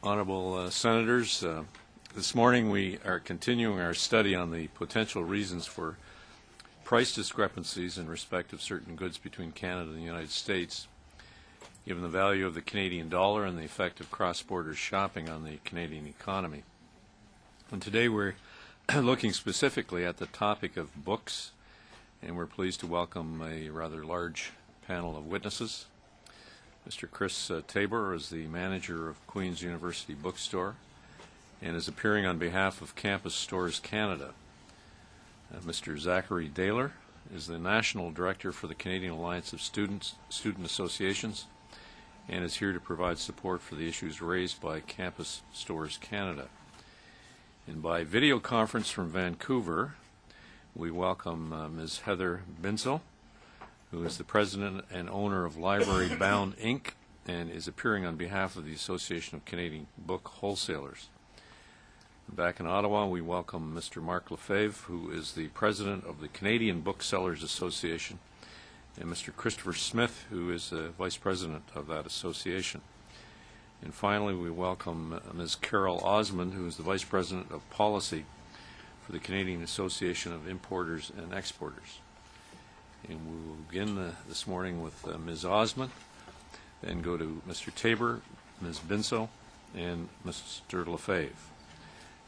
Honorable Senators, this morning we are continuing our study on the potential reasons for price discrepancies in respect of certain goods between Canada and the United States, given the value of the Canadian dollar and the effect of cross-border shopping on the Canadian economy. And today we're looking specifically at the topic of books, and we're pleased to welcome a rather large panel of witnesses. Mr. Chris Tabor is the manager of Queen's University Bookstore and is appearing on behalf of Campus Stores Canada. Mr. Zachary Daler is the National Director for the Canadian Alliance of Student Associations and is here to provide support for the issues raised by Campus Stores Canada. And by video conference from Vancouver, we welcome Ms. Heather Binsell, who is the president and owner of Library Bound, Inc., and is appearing on behalf of the Association of Canadian Book Wholesalers. Back in Ottawa, we welcome Mr. Mark Lefebvre, who is the president of the Canadian Booksellers Association, and Mr. Christopher Smith, who is the vice president of that association. And finally, we welcome Ms. Carol Osmond, who is the vice president of policy for the Canadian Association of Importers and Exporters. And we will begin this morning with Ms. Osmond, then go to Mr. Tabor, Ms. Binsell, and Mr. Lefebvre.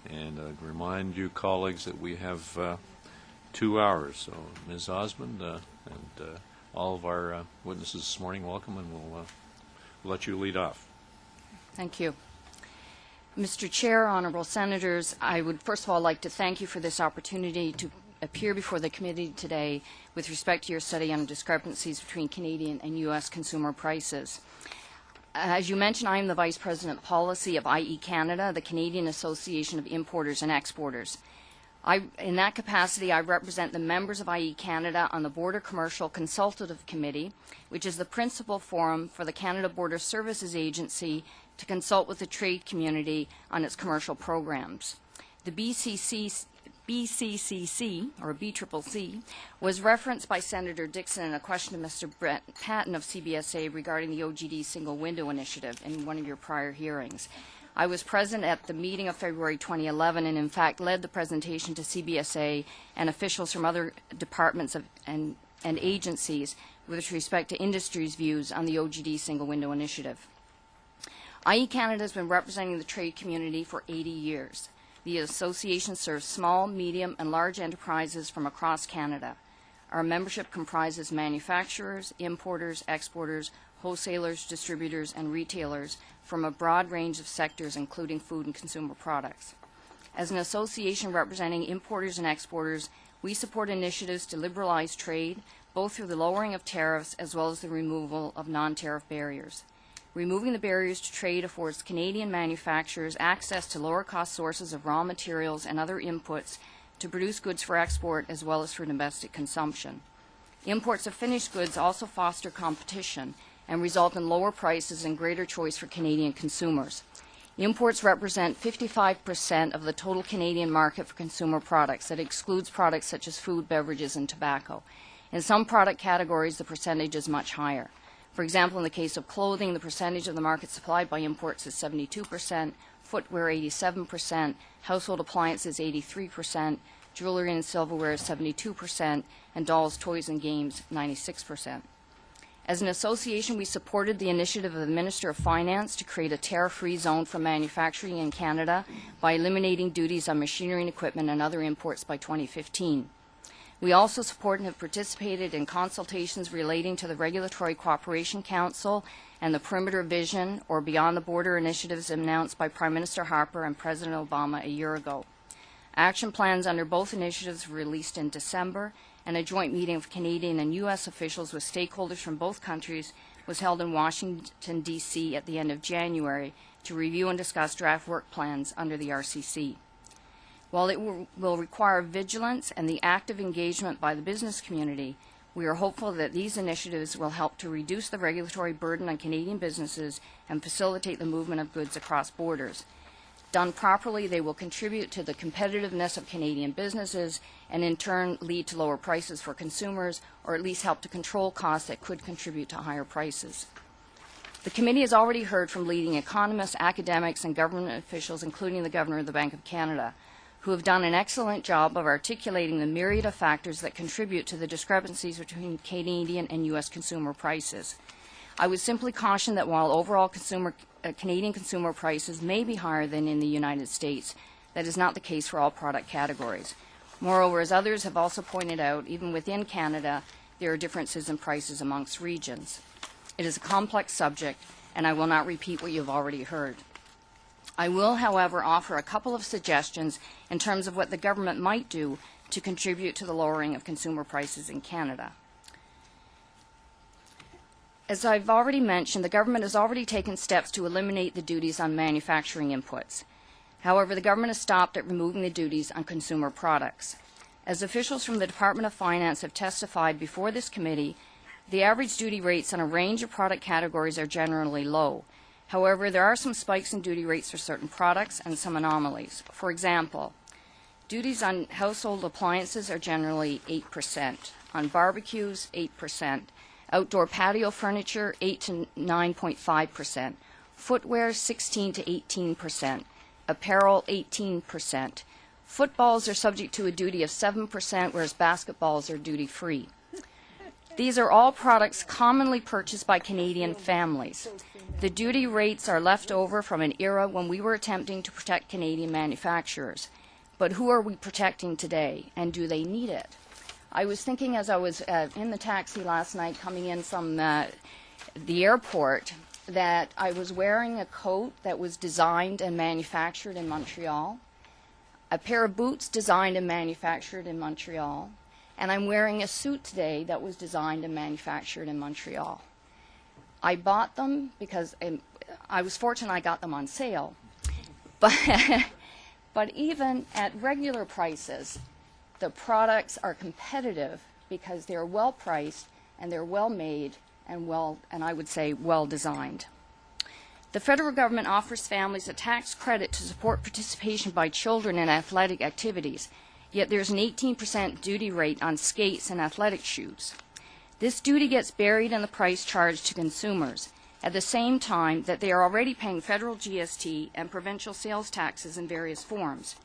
And remind you, colleagues, that we have 2 hours. So, Ms. Osmond and all of our witnesses this morning, welcome, and we'll let you lead off. Thank you. Mr. Chair, Honourable Senators, I would first of all like to thank you for this opportunity to appear before the committee today with respect to your study on discrepancies between Canadian and U.S. consumer prices. As you mentioned, I am the Vice President Policy of IE Canada, the Canadian Association of Importers and Exporters. In that capacity, I represent the members of IE Canada on the Border Commercial Consultative Committee, which is the principal forum for the Canada Border Services Agency to consult with the trade community on its commercial programs. The BCCC, or BCCC, was referenced by Senator Dixon in a question to Mr. Brett Patton of CBSA regarding the OGD Single Window Initiative in one of your prior hearings. I was present at the meeting of February 2011 and in fact led the presentation to CBSA and officials from other departments and agencies with respect to industry's views on the OGD Single Window Initiative. IE Canada has been representing the trade community for 80 years. The association serves small, medium, and large enterprises from across Canada. Our membership comprises manufacturers, importers, exporters, wholesalers, distributors, and retailers from a broad range of sectors, including food and consumer products. As an association representing importers and exporters, we support initiatives to liberalize trade, both through the lowering of tariffs as well as the removal of non-tariff barriers. Removing the barriers to trade affords Canadian manufacturers access to lower-cost sources of raw materials and other inputs to produce goods for export as well as for domestic consumption. Imports of finished goods also foster competition and result in lower prices and greater choice for Canadian consumers. Imports represent 55% of the total Canadian market for consumer products. That excludes products such as food, beverages, and tobacco. In some product categories, the percentage is much higher. For example, in the case of clothing, the percentage of the market supplied by imports is 72%, footwear 87%, household appliances 83%, jewelry and silverware 72%, and dolls, toys, and games 96%. As an association, we supported the initiative of the Minister of Finance to create a tariff-free zone for manufacturing in Canada by eliminating duties on machinery and equipment and other imports by 2015. We also support and have participated in consultations relating to the Regulatory Cooperation Council and the Perimeter Vision, or Beyond the Border initiatives announced by Prime Minister Harper and President Obama a year ago. Action plans under both initiatives were released in December, and a joint meeting of Canadian and U.S. officials with stakeholders from both countries was held in Washington, D.C. at the end of January to review and discuss draft work plans under the RCC. While it will require vigilance and the active engagement by the business community, we are hopeful that these initiatives will help to reduce the regulatory burden on Canadian businesses and facilitate the movement of goods across borders. Done properly, they will contribute to the competitiveness of Canadian businesses and in turn lead to lower prices for consumers, or at least help to control costs that could contribute to higher prices. The committee has already heard from leading economists, academics, and government officials, including the Governor of the Bank of Canada, who have done an excellent job of articulating the myriad of factors that contribute to the discrepancies between Canadian and U.S. consumer prices. I would simply caution that while overall Canadian consumer prices may be higher than in the United States, that is not the case for all product categories. Moreover, as others have also pointed out, even within Canada, there are differences in prices amongst regions. It is a complex subject, and I will not repeat what you have already heard. I will, however, offer a couple of suggestions in terms of what the government might do to contribute to the lowering of consumer prices in Canada. As I've already mentioned, the government has already taken steps to eliminate the duties on manufacturing inputs. However, the government has stopped at removing the duties on consumer products. As officials from the Department of Finance have testified before this committee, the average duty rates on a range of product categories are generally low. However, there are some spikes in duty rates for certain products and some anomalies. For example, duties on household appliances are generally 8%, on barbecues 8%, outdoor patio furniture 8 to 9.5%, footwear 16 to 18%, apparel 18%. Footballs are subject to a duty of 7%, whereas basketballs are duty-free. These are all products commonly purchased by Canadian families. The duty rates are left over from an era when we were attempting to protect Canadian manufacturers. But who are we protecting today, and do they need it? I was thinking as I was in the taxi last night coming in from the airport that I was wearing a coat that was designed and manufactured in Montreal, a pair of boots designed and manufactured in Montreal, and I'm wearing a suit today that was designed and manufactured in Montreal. I bought them because I was fortunate I got them on sale. But even at regular prices, the products are competitive because they're well priced and they're well made and I would say well designed. The federal government offers families a tax credit to support participation by children in athletic activities, yet there's an 18% duty rate on skates and athletic shoes. This duty gets buried in the price charged to consumers, at the same time that they are already paying federal GST and provincial sales taxes in various forms.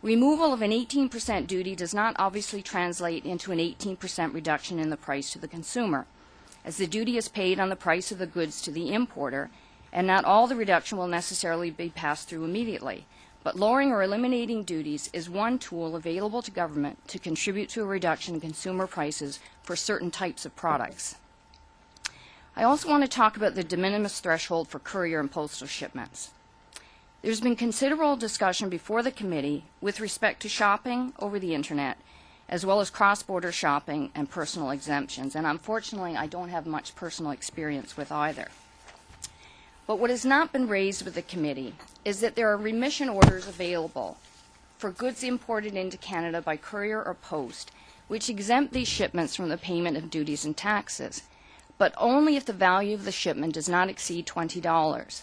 Removal of an 18% duty does not obviously translate into an 18% reduction in the price to the consumer, as the duty is paid on the price of the goods to the importer, and not all the reduction will necessarily be passed through immediately. But lowering or eliminating duties is one tool available to government to contribute to a reduction in consumer prices for certain types of products. I also want to talk about the de minimis threshold for courier and postal shipments. There's been considerable discussion before the committee with respect to shopping over the Internet, as well as cross-border shopping and personal exemptions, and unfortunately I don't have much personal experience with either. But what has not been raised with the committee is that there are remission orders available for goods imported into Canada by courier or post, which exempt these shipments from the payment of duties and taxes, but only if the value of the shipment does not exceed $20.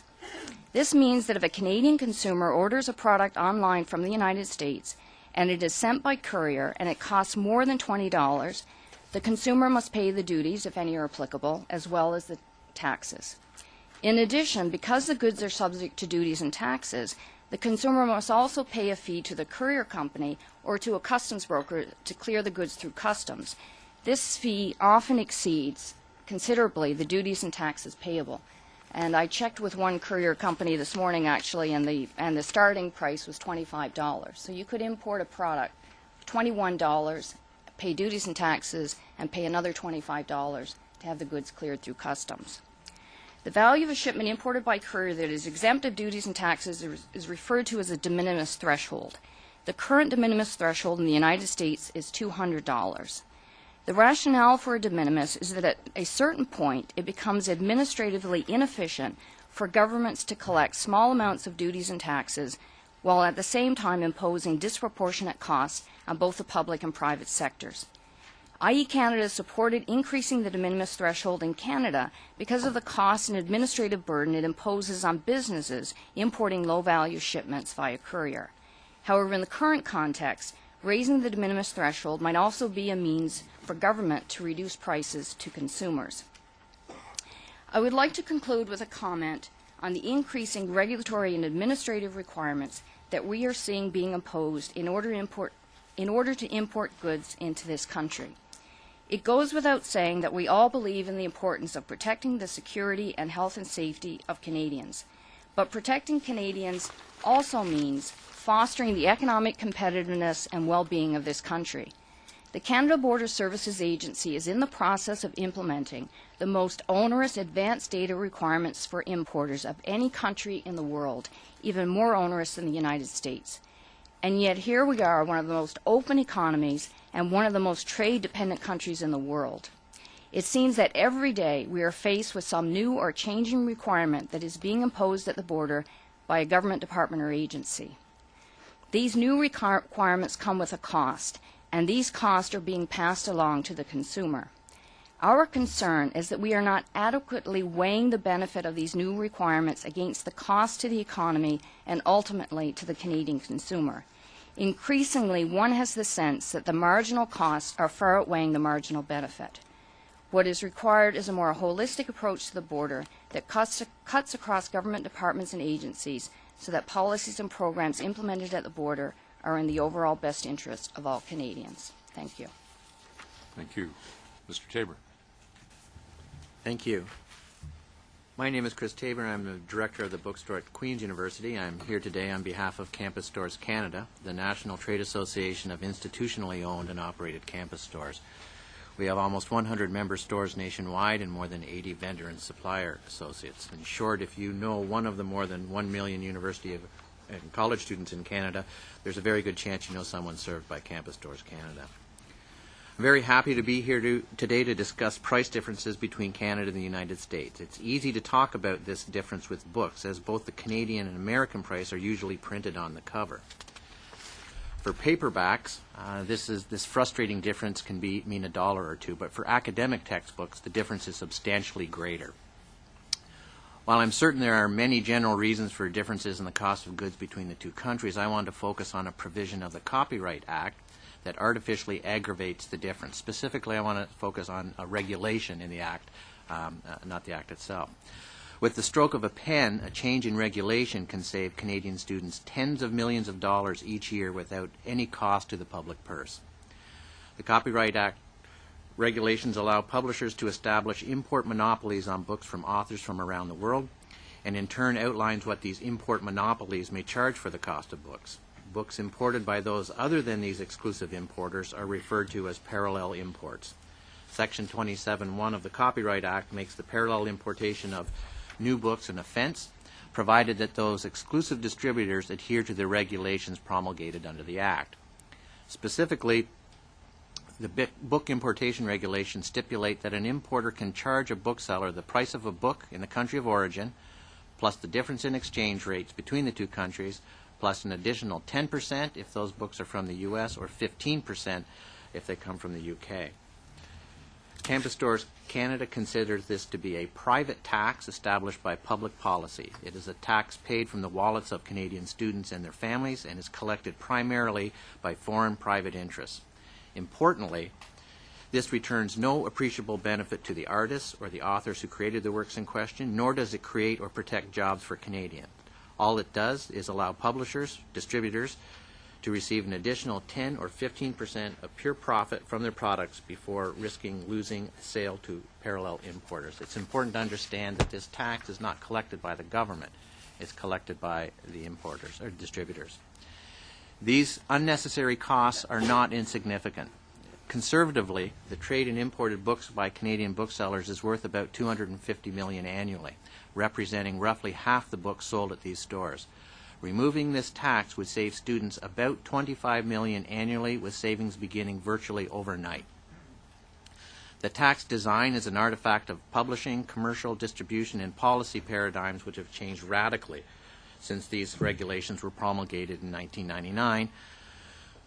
This means that if a Canadian consumer orders a product online from the United States and it is sent by courier and it costs more than $20, the consumer must pay the duties, if any are applicable, as well as the taxes. In addition, because the goods are subject to duties and taxes, the consumer must also pay a fee to the courier company or to a customs broker to clear the goods through customs. This fee often exceeds considerably the duties and taxes payable. And I checked with one courier company this morning, actually, and the starting price was $25. So you could import a product for $21, pay duties and taxes, and pay another $25 to have the goods cleared through customs. The value of a shipment imported by courier that is exempt of duties and taxes is referred to as a de minimis threshold. The current de minimis threshold in the United States is $200. The rationale for a de minimis is that at a certain point it becomes administratively inefficient for governments to collect small amounts of duties and taxes while at the same time imposing disproportionate costs on both the public and private sectors. i.e. Canada supported increasing the de minimis threshold in Canada because of the cost and administrative burden it imposes on businesses importing low-value shipments via courier. However, in the current context, raising the de minimis threshold might also be a means for government to reduce prices to consumers. I would like to conclude with a comment on the increasing regulatory and administrative requirements that we are seeing being imposed in order to import goods into this country. It goes without saying that we all believe in the importance of protecting the security and health and safety of Canadians. But protecting Canadians also means fostering the economic competitiveness and well-being of this country. The Canada Border Services Agency is in the process of implementing the most onerous advanced data requirements for importers of any country in the world, even more onerous than the United States. And yet here we are, one of the most open economies and one of the most trade-dependent countries in the world. It seems that every day we are faced with some new or changing requirement that is being imposed at the border by a government department or agency. These new requirements come with a cost, and these costs are being passed along to the consumer. Our concern is that we are not adequately weighing the benefit of these new requirements against the cost to the economy and ultimately to the Canadian consumer. Increasingly, one has the sense that the marginal costs are far outweighing the marginal benefit. What is required is a more holistic approach to the border that cuts across government departments and agencies so that policies and programs implemented at the border are in the overall best interest of all Canadians. Thank you. Thank you. Mr. Tabor. Thank you. My name is Chris Tabor. I'm the director of the bookstore at Queen's University. I'm here today on behalf of Campus Stores Canada, the National Trade Association of institutionally owned and operated campus stores. We have almost 100 member stores nationwide and more than 80 vendor and supplier associates. In short, if you know one of the more than 1 million university and college students in Canada, there's a very good chance you know someone served by Campus Stores Canada. I'm very happy to be here today to discuss price differences between Canada and the United States. It's easy to talk about this difference with books, as both the Canadian and American price are usually printed on the cover. For paperbacks, this frustrating difference can mean $1 or $2, but for academic textbooks, the difference is substantially greater. While I'm certain there are many general reasons for differences in the cost of goods between the two countries, I want to focus on a provision of the Copyright Act that artificially aggravates the difference. Specifically, I want to focus on a regulation in the Act, not the Act itself. With the stroke of a pen, a change in regulation can save Canadian students tens of millions of dollars each year without any cost to the public purse. The Copyright Act regulations allow publishers to establish import monopolies on books from authors from around the world, and in turn outlines what these import monopolies may charge for the cost of books. Books imported by those other than these exclusive importers are referred to as parallel imports. Section 27(1) of the Copyright Act makes the parallel importation of new books an offense, provided that those exclusive distributors adhere to the regulations promulgated under the Act. Specifically, the book importation regulations stipulate that an importer can charge a bookseller the price of a book in the country of origin, plus the difference in exchange rates between the two countries, plus an additional 10% if those books are from the U.S. or 15% if they come from the U.K. Campus Stores Canada considers this to be a private tax established by public policy. It is a tax paid from the wallets of Canadian students and their families and is collected primarily by foreign private interests. Importantly, this returns no appreciable benefit to the artists or the authors who created the works in question, nor does it create or protect jobs for Canadians. All it does is allow publishers, distributors, to receive an additional 10 or 15% of pure profit from their products before risking losing a sale to parallel importers. It's important to understand that this tax is not collected by the government. It's collected by the importers or distributors. These unnecessary costs are not insignificant. Conservatively, the trade in imported books by Canadian booksellers is worth about $250 million annually, representing roughly half the books sold at these stores. Removing this tax would save students about $25 million annually, with savings beginning virtually overnight. The tax design is an artifact of publishing, commercial, distribution, and policy paradigms which have changed radically since these regulations were promulgated in 1999,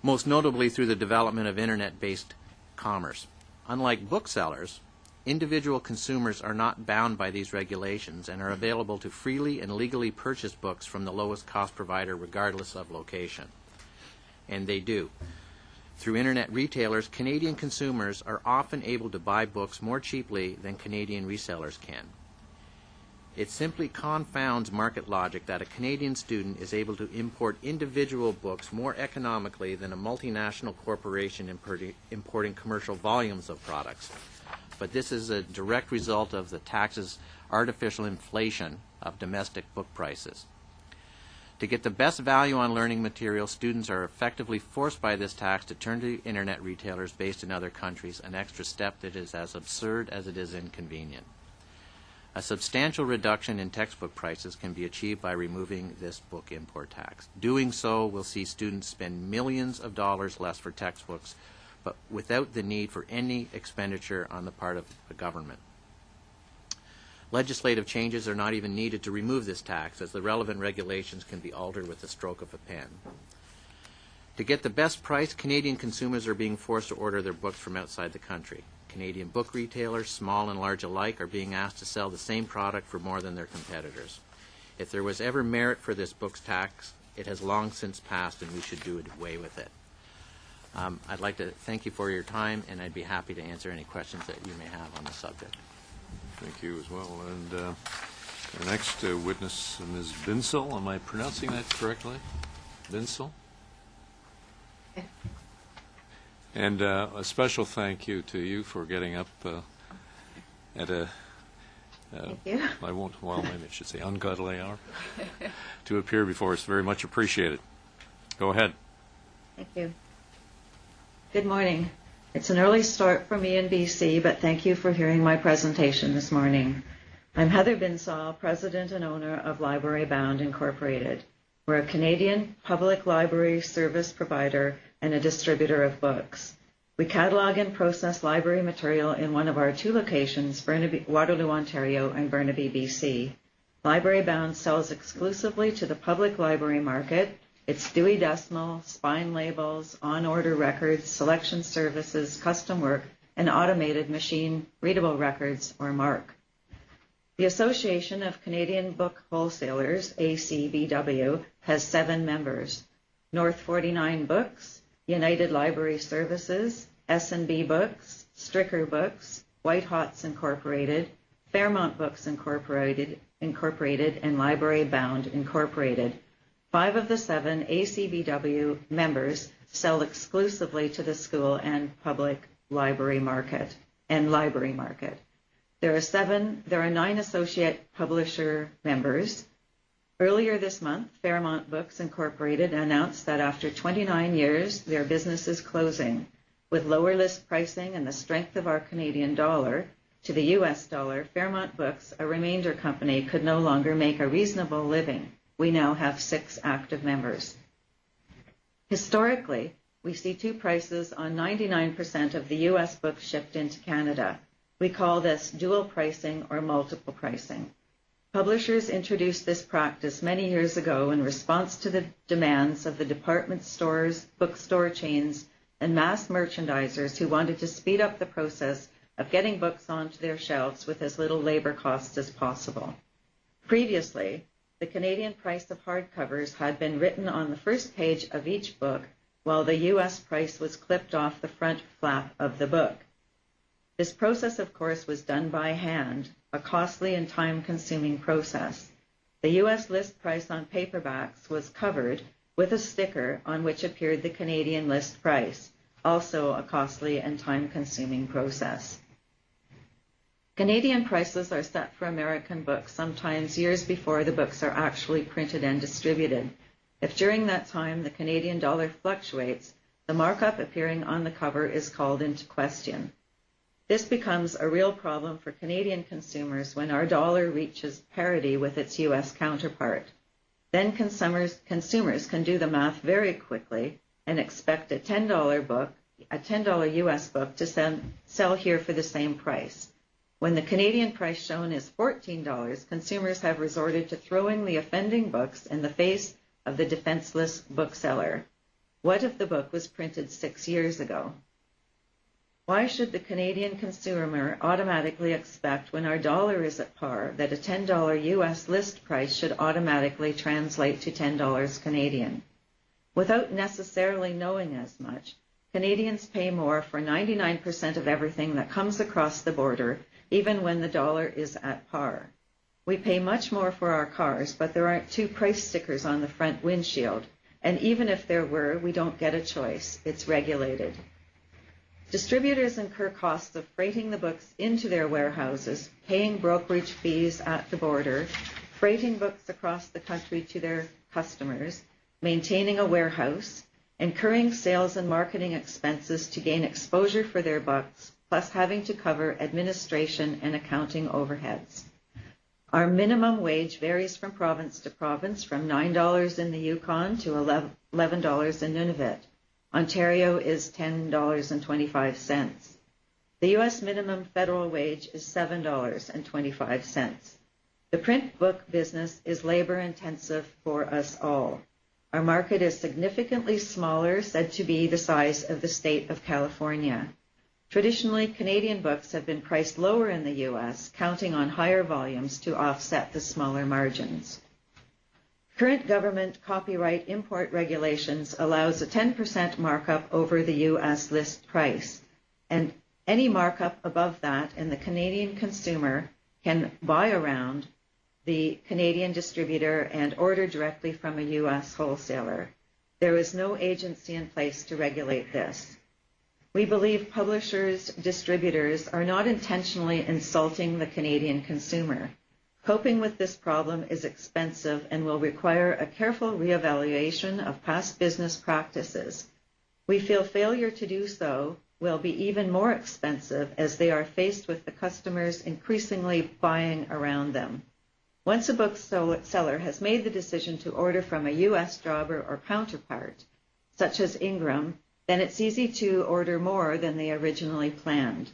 most notably through the development of internet-based commerce. Unlike booksellers, individual consumers are not bound by these regulations and are available to freely and legally purchase books from the lowest cost provider regardless of location. And they do. Through internet retailers, Canadian consumers are often able to buy books more cheaply than Canadian resellers can. It simply confounds market logic that a Canadian student is able to import individual books more economically than a multinational corporation importing commercial volumes of products. But this is a direct result of the tax's artificial inflation of domestic book prices. To get the best value on learning material, students are effectively forced by this tax to turn to internet retailers based in other countries, an extra step that is as absurd as it is inconvenient. A substantial reduction in textbook prices can be achieved by removing this book import tax. Doing so will see students spend millions of dollars less for textbooks, but without the need for any expenditure on the part of the government. Legislative changes are not even needed to remove this tax, as the relevant regulations can be altered with the stroke of a pen. To get the best price, Canadian consumers are being forced to order their books from outside the country. Canadian book retailers, small and large alike, are being asked to sell the same product for more than their competitors. If there was ever merit for this books tax, it has long since passed, and we should do away with it. I'd like to thank you for your time, and I'd be happy to answer any questions that you may have on the subject. Thank you as well. And our next witness, Ms. Binsel. Am I pronouncing that correctly? Binsel? And a special thank you to you for getting up at a, Thank you. I won't, well, maybe I should say ungodly hour, to appear before us. Very much appreciated. Go ahead. Thank you. Good morning. It's an early start for me in BC, but thank you for hearing my presentation this morning. I'm Heather Binsall, President and owner of Library Bound Incorporated. We're a Canadian public library service provider and a distributor of books. We catalog and process library material in one of our two locations, Waterloo, Ontario, and Burnaby, BC. Library Bound sells exclusively to the public library market. It's Dewey Decimal, spine labels, on-order records, selection services, custom work, and automated machine-readable records, or MARC. The Association of Canadian Book Wholesalers, ACBW, has 7 members: North 49 Books, United Library Services, S&B Books, Stricker Books, White Hots Incorporated, Fairmont Books Incorporated, and Library Bound Incorporated. 5 of the 7 ACBW members sell exclusively to the school and public library market and library market. There are 9 associate publisher members. Earlier this month, Fairmont Books Incorporated announced that after 29 years, their business is closing. With lower list pricing and the strength of our Canadian dollar to the US dollar, Fairmont Books, a remainder company, could no longer make a reasonable living. We now have 6 active members. Historically, we see 2 prices on 99% of the US books shipped into Canada. We call this dual pricing or multiple pricing. Publishers introduced this practice many years ago in response to the demands of the department stores, bookstore chains, and mass merchandisers who wanted to speed up the process of getting books onto their shelves with as little labor costs as possible. Previously, the Canadian price of hardcovers had been written on the first page of each book, while the U.S. price was clipped off the front flap of the book. This process, of course, was done by hand, a costly and time-consuming process. The U.S. list price on paperbacks was covered with a sticker on which appeared the Canadian list price, also a costly and time-consuming process. Canadian prices are set for American books sometimes years before the books are actually printed and distributed. If during that time the Canadian dollar fluctuates, the markup appearing on the cover is called into question. This becomes a real problem for Canadian consumers when our dollar reaches parity with its U.S. counterpart. Then consumers can do the math very quickly and expect a $10 book, a $10 U.S. book to sell here for the same price. When the Canadian price shown is $14, consumers have resorted to throwing the offending books in the face of the defenseless bookseller. What if the book was printed 6 years ago? Why should the Canadian consumer automatically expect, when our dollar is at par, that a $10 U.S. list price should automatically translate to $10 Canadian? Without necessarily knowing as much, Canadians pay more for 99% of everything that comes across the border, even when the dollar is at par. We pay much more for our cars, but there aren't 2 price stickers on the front windshield. And even if there were, we don't get a choice. It's regulated. Distributors incur costs of freighting the books into their warehouses, paying brokerage fees at the border, freighting books across the country to their customers, maintaining a warehouse, incurring sales and marketing expenses to gain exposure for their books, plus having to cover administration and accounting overheads. Our minimum wage varies from province to province, from $9 in the Yukon to $11 in Nunavut. Ontario is $10.25. The U.S. minimum federal wage is $7.25. The print book business is labor-intensive for us all. Our market is significantly smaller, said to be the size of the state of California. Traditionally, Canadian books have been priced lower in the U.S., counting on higher volumes to offset the smaller margins. Current government copyright import regulations allows a 10% markup over the U.S. list price, and any markup above that, and the Canadian consumer can buy around the Canadian distributor and order directly from a U.S. wholesaler. There is no agency in place to regulate this. We believe publishers, distributors are not intentionally insulting the Canadian consumer. Coping with this problem is expensive and will require a careful reevaluation of past business practices. We feel failure to do so will be even more expensive as they are faced with the customers increasingly buying around them. Once a bookseller has made the decision to order from a U.S. jobber or counterpart, such as Ingram, then it's easy to order more than they originally planned.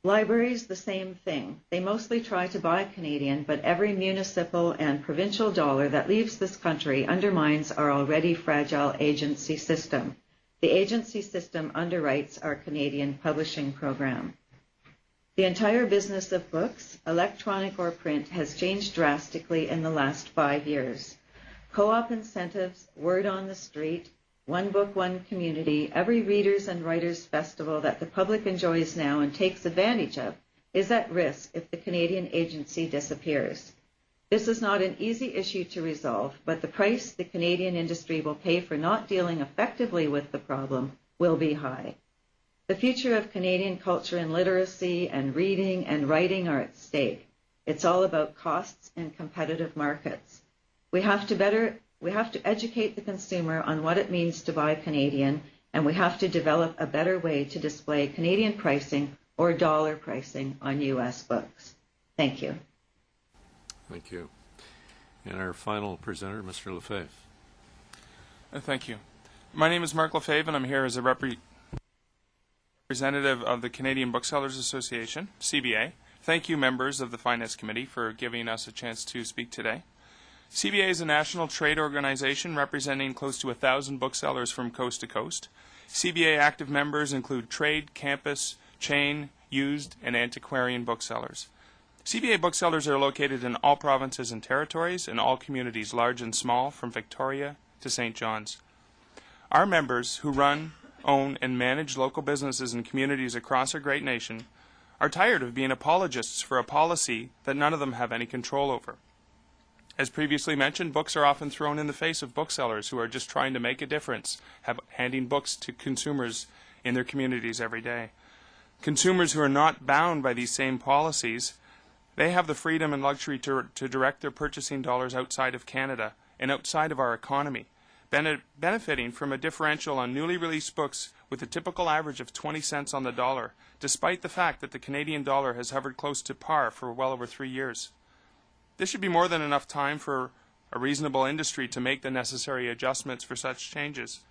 Libraries, the same thing. They mostly try to buy Canadian, but every municipal and provincial dollar that leaves this country undermines our already fragile agency system. The agency system underwrites our Canadian publishing program. The entire business of books, electronic or print, has changed drastically in the last 5 years. Co-op incentives, word on the street, one book, one community, every Readers and Writers Festival that the public enjoys now and takes advantage of is at risk if the Canadian agency disappears. This is not an easy issue to resolve, but the price the Canadian industry will pay for not dealing effectively with the problem will be high. The future of Canadian culture and literacy and reading and writing are at stake. It's all about costs and competitive markets. We have to educate the consumer on what it means to buy Canadian, and we have to develop a better way to display Canadian pricing or dollar pricing on U.S. books. Thank you. Thank you. And our final presenter, Mr. Lefebvre. Thank you. My name is Mark Lefebvre, and I'm here as a representative of the Canadian Booksellers Association, CBA. Thank you, members of the Finance Committee, for giving us a chance to speak today. CBA is a national trade organization representing close to 1,000 booksellers from coast to coast. CBA active members include trade, campus, chain, used, and antiquarian booksellers. CBA booksellers are located in all provinces and territories and all communities, large and small, from Victoria to St. John's. Our members, who run, own, and manage local businesses and communities across our great nation, are tired of being apologists for a policy that none of them have any control over. As previously mentioned, books are often thrown in the face of booksellers who are just trying to make a difference, handing books to consumers in their communities every day. Consumers who are not bound by these same policies, they have the freedom and luxury to direct their purchasing dollars outside of Canada and outside of our economy, benefiting from a differential on newly released books with a typical average of 20 cents on the dollar, despite the fact that the Canadian dollar has hovered close to par for well over 3 years. This should be more than enough time for a reasonable industry to make the necessary adjustments for such changes.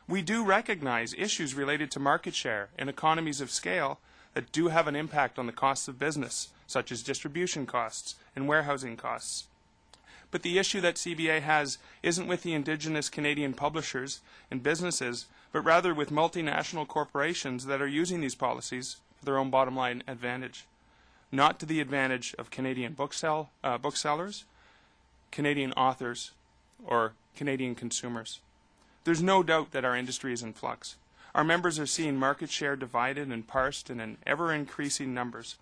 We do recognize issues related to market share and economies of scale that do have an impact on the costs of business, such as distribution costs and warehousing costs. But the issue that CBA has isn't with the Indigenous Canadian publishers and businesses, but rather with multinational corporations that are using these policies for their own bottom line advantage. Not to the advantage of Canadian booksellers, Canadian authors, or Canadian consumers. There's no doubt that our industry is in flux. Our members are seeing market share divided and parsed in ever-increasing numbers.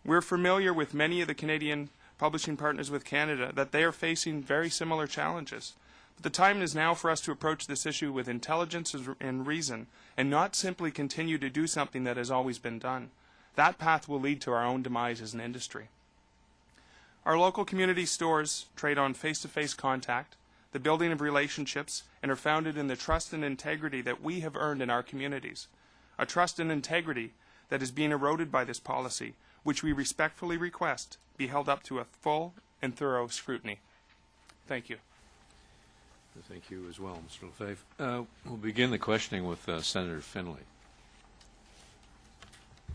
We're familiar with many of the Canadian publishing partners with Canada, that they are facing very similar challenges. But the time is now for us to approach this issue with intelligence and reason, and not simply continue to do something that has always been done. That path will lead to our own demise as an industry. Our local community stores trade on face-to-face contact, the building of relationships, and are founded in the trust and integrity that we have earned in our communities. A trust and integrity that is being eroded by this policy, which we respectfully request be held up to a full and thorough scrutiny. Thank you. Thank you as well, Mr. Lefebvre. We'll begin the questioning with Senator Finley.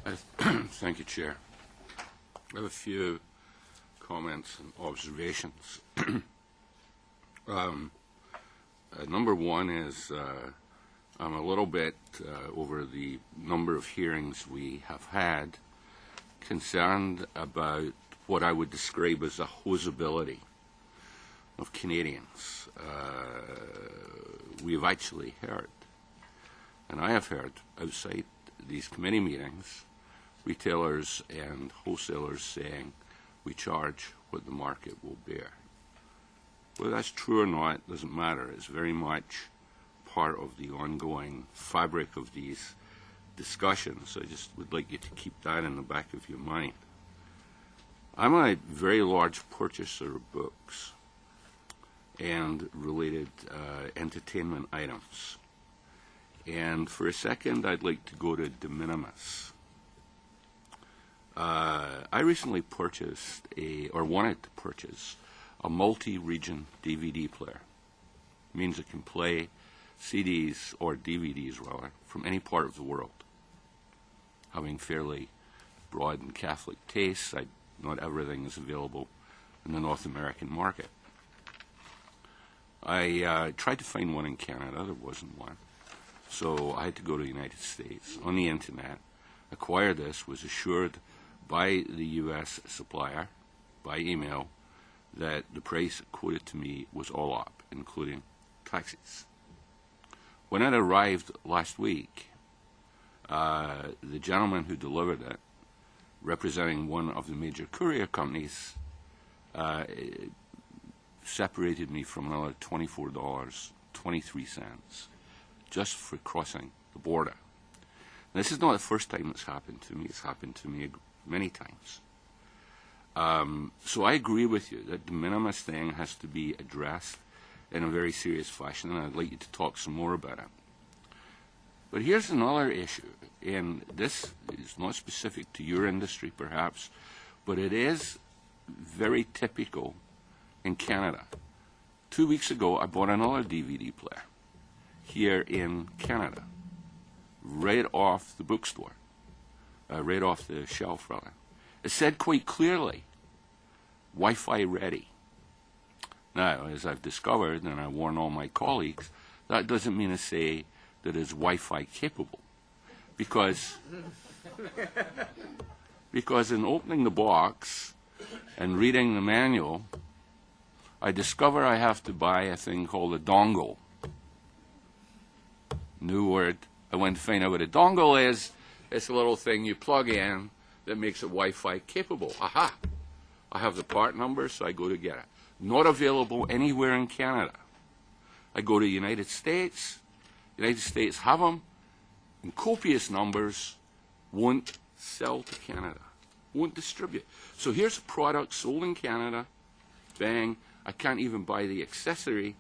Thank you, Chair. I have a few comments and observations. Number one is I'm a little bit, over the number of hearings we have had, concerned about what I would describe as a hosability of Canadians. We have actually heard, and I have heard outside these committee meetings, retailers and wholesalers saying we charge what the market will bear. Whether that's true or not doesn't matter. It's very much part of the ongoing fabric of these discussions. I just would like you to keep that in the back of your mind. I'm a very large purchaser of books and related entertainment items. And for a second, I'd like to go to de minimis. I recently purchased wanted to purchase a multi-region DVD player. It means it can play CDs or DVDs, rather, from any part of the world. Having fairly broad and Catholic tastes, not everything is available in the North American market. I tried to find one in Canada. There wasn't one. So I had to go to the United States on the internet, acquire this, was assured by the U.S. supplier, by email, that the price quoted to me was all up, including taxes. When it arrived last week, the gentleman who delivered it, representing one of the major courier companies, separated me from another $24.23 just for crossing the border. And this is not the first time it's happened to me. It's happened to me many times. So I agree with you that the de minimis thing has to be addressed in a very serious fashion, and I'd like you to talk some more about it. But here's another issue, and this is not specific to your industry perhaps, but it is very typical in Canada. 2 weeks ago, I bought another DVD player here in Canada, right off the bookstore, right off the shelf, rather. It said quite clearly, Wi-Fi ready. Now, as I've discovered, and I warn all my colleagues, that doesn't mean to say that it's Wi-Fi capable. Because in opening the box and reading the manual, I discover I have to buy a thing called a dongle. New word. I went to find out what a dongle is. It's a little thing you plug in that makes it Wi-Fi capable. Aha! I have the part number, so I go to get it. Not available anywhere in Canada. I go to the United States. The United States have them in copious numbers, won't sell to Canada, won't distribute. So here's a product sold in Canada, bang, I can't even buy the accessory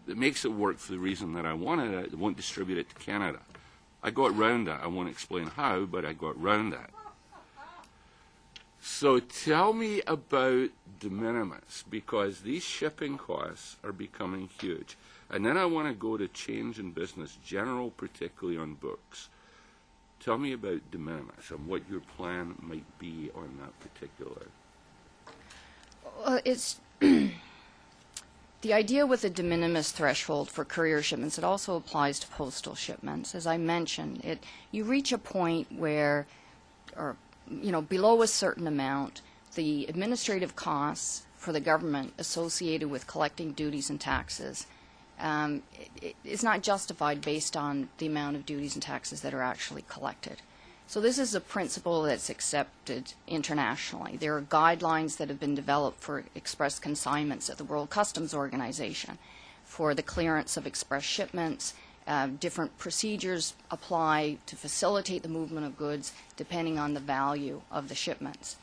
that makes it work for the reason that I wanted it, it won't distribute it to Canada. I got round that. I won't explain how, but I got round that. So tell me about de minimis, because these shipping costs are becoming huge. And then I want to go to change in business general, particularly on books. Tell me about de minimis and what your plan might be on that particular. Well, it's the idea with the de minimis threshold for courier shipments, it also applies to postal shipments. As I mentioned, you reach a point where, or below a certain amount, the administrative costs for the government associated with collecting duties and taxes is not justified based on the amount of duties and taxes that are actually collected. So this is a principle that's accepted internationally. There are guidelines that have been developed for express consignments at the World Customs Organization for the clearance of express shipments. Different procedures apply to facilitate the movement of goods depending on the value of the shipments.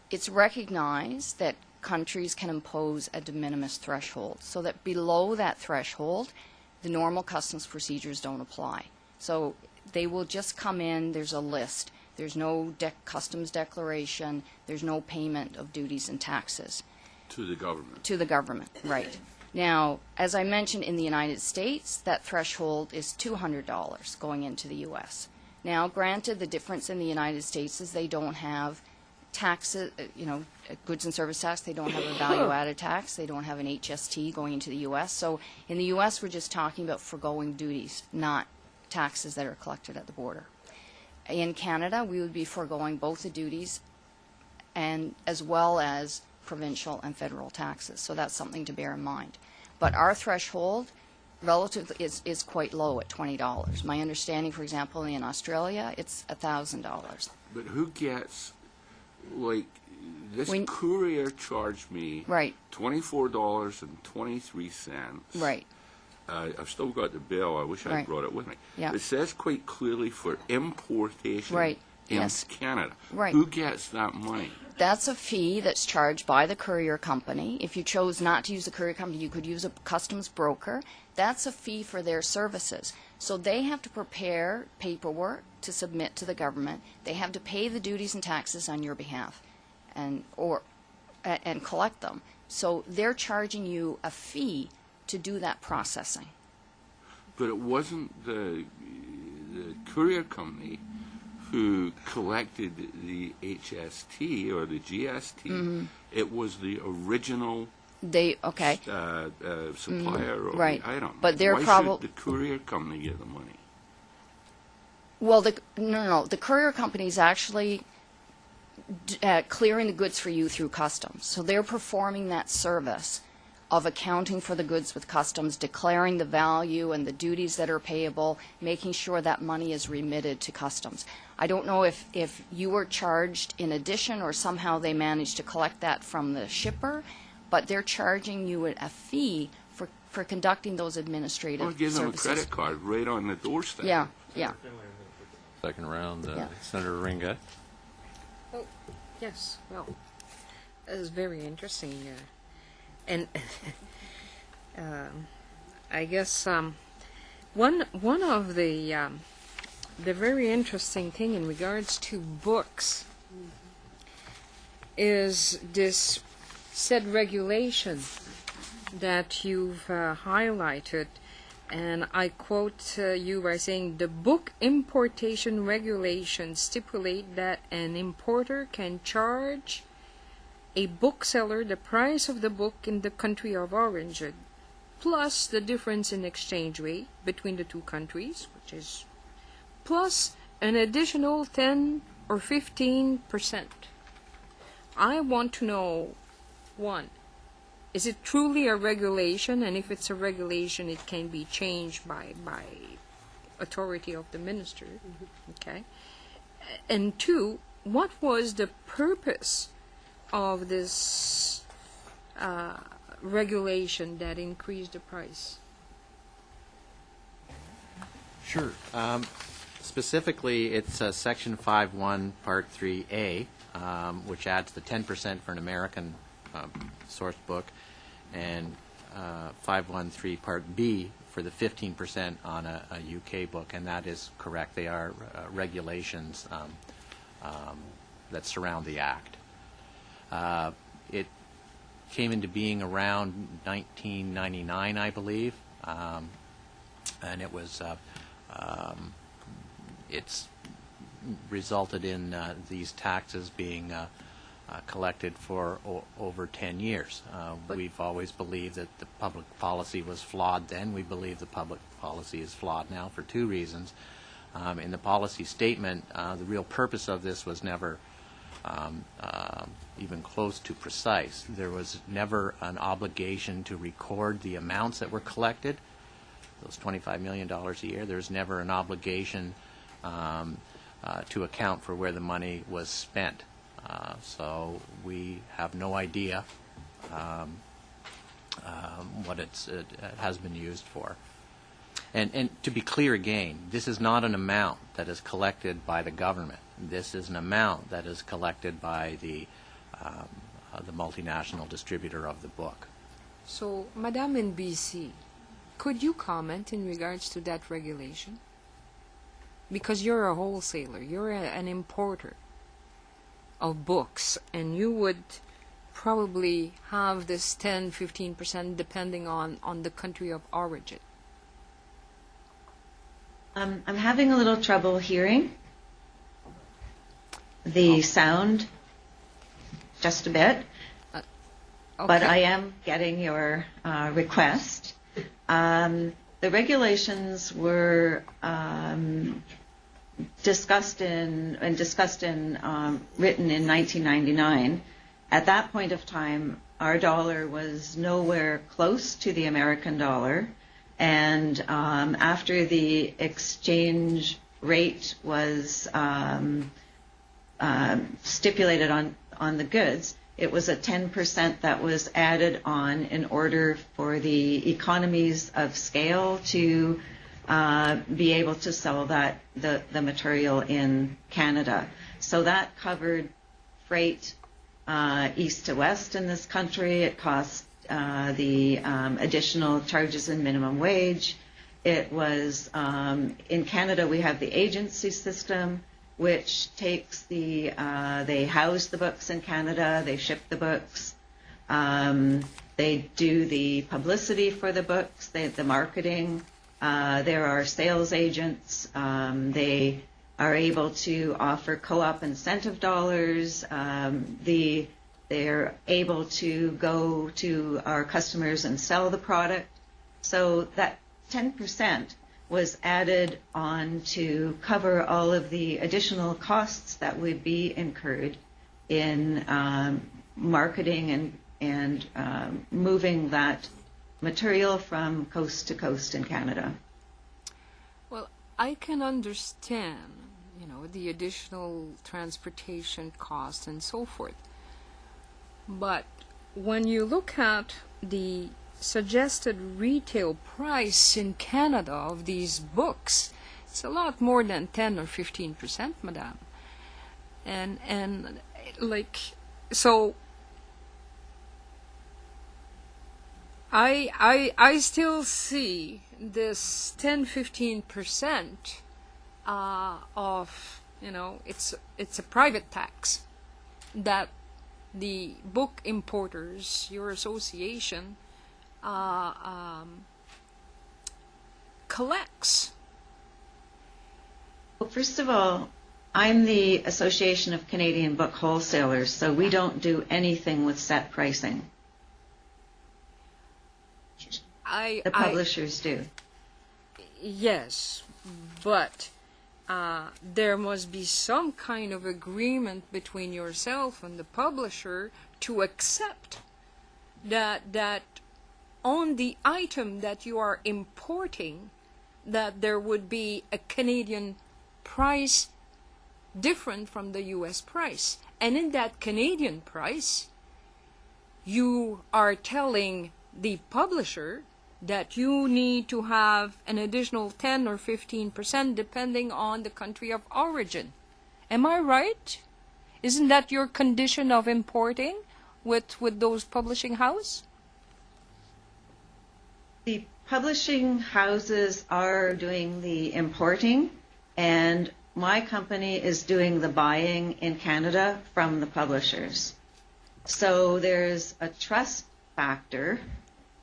It's recognized that countries can impose a de minimis threshold, so that below that threshold, the normal customs procedures don't apply. So they will just come in, there's a list. There's no customs declaration, there's no payment of duties and taxes. To the government. To the government, right. Now, as I mentioned, in the United States, that threshold is $200 going into the U.S. Now, granted, the difference in the United States is they don't have taxes, goods and service tax. They don't have a value-added tax. They don't have an HST going into the U.S. So in the U.S., we're just talking about foregoing duties, not taxes that are collected at the border. In Canada, we would be foregoing both the duties and as well as provincial and federal taxes. So that's something to bear in mind. But our threshold relatively is quite low at $20. My understanding, for example, in Australia, it's $1,000. But who gets, like, this courier charged me right. $24.23. Right. I've still got the bill. I wish I brought it with me. Yeah. It says quite clearly for importation in Canada. Right. Who gets that money? That's a fee that's charged by the courier company. If you chose not to use the courier company, you could use a customs broker. That's a fee for their services. So they have to prepare paperwork to submit to the government. They have to pay the duties and taxes on your behalf and collect them. So they're charging you a fee to do that processing. But it wasn't the courier company who collected the HST or the GST. Mm-hmm. It was the original supplier of the item. But they're Why should the courier company get the money? Well, the courier company is actually clearing the goods for you through customs. So they're performing that service of accounting for the goods with customs, declaring the value and the duties that are payable, making sure that money is remitted to customs. I don't know if you were charged in addition or somehow they managed to collect that from the shipper, but they're charging you a fee for conducting those administrative services. Give them a credit card right on the doorstep. Yeah. Second round, Senator Ringa. Oh, yes. Well, that is very interesting. And I guess one of the very interesting thing in regards to books is this said regulation that you've highlighted, and I quote you by saying, the book importation regulations stipulate that an importer can charge a bookseller the price of the book in the country of origin, plus the difference in exchange rate between the two countries, which is plus an additional 10 or 15%. I want to know, one, is it truly a regulation? And if it's a regulation, it can be changed by authority of the minister. Mm-hmm. Okay. And two, what was the purpose of this regulation that increased the price? Sure. Specifically, it's Section 5.1, Part 3A, which adds the 10% for an American sourced book, and 5.1.3, Part B, for the 15% on a UK book, and that is correct. They are regulations that surround the Act. It came into being around 1999, I believe, and it was it's resulted in these taxes being collected for over 10 years. We've always believed that the public policy was flawed then. We believe the public policy is flawed now for two reasons. In the policy statement, the real purpose of this was never even close to precise. There was never an obligation to record the amounts that were collected, those $25 million a year. There's never an obligation to account for where the money was spent. So we have no idea what it has been used for. And to be clear again, this is not an amount that is collected by the government. This is an amount that is collected by the multinational distributor of the book. So, Madame in BC, could you comment in regards to that regulation? Because you're a wholesaler, you're an importer of books, and you would probably have this 10-15% depending on the country of origin. I'm having a little trouble hearing the sound just a bit, but I am getting your request. The regulations were discussed in written in 1999. At that point of time, our dollar was nowhere close to the American dollar, and after the exchange rate was stipulated on the goods, it was a 10% that was added on in order for the economies of scale to be able to sell the material in Canada. So that covered freight east to west in this country. It cost the additional charges in minimum wage. It was, in Canada, we have the agency system, which takes they house the books in Canada, they ship the books, they do the publicity for the books, the marketing. There are sales agents. They are able to offer co-op incentive dollars. They're able to go to our customers and sell the product. So that 10% was added on to cover all of the additional costs that would be incurred in marketing and moving that material from coast to coast in Canada. Well, I can understand, the additional transportation costs and so forth. But when you look at the suggested retail price in Canada of these books, it's a lot more than 10 or 15%, madame. And so I still see this 10-15% of, it's a private tax that the book importers, your association, collects. Well, first of all, I'm the Association of Canadian Book Wholesalers, so we don't do anything with set pricing. The publishers do. Yes, but there must be some kind of agreement between yourself and the publisher to accept that on the item that you are importing, that there would be a Canadian price different from the U.S. price. And in that Canadian price, you are telling the publisher that you need to have an additional 10 or 15% depending on the country of origin. Am I right? Isn't that your condition of importing with those publishing houses? The publishing houses are doing the importing, and my company is doing the buying in Canada from the publishers. So there's a trust factor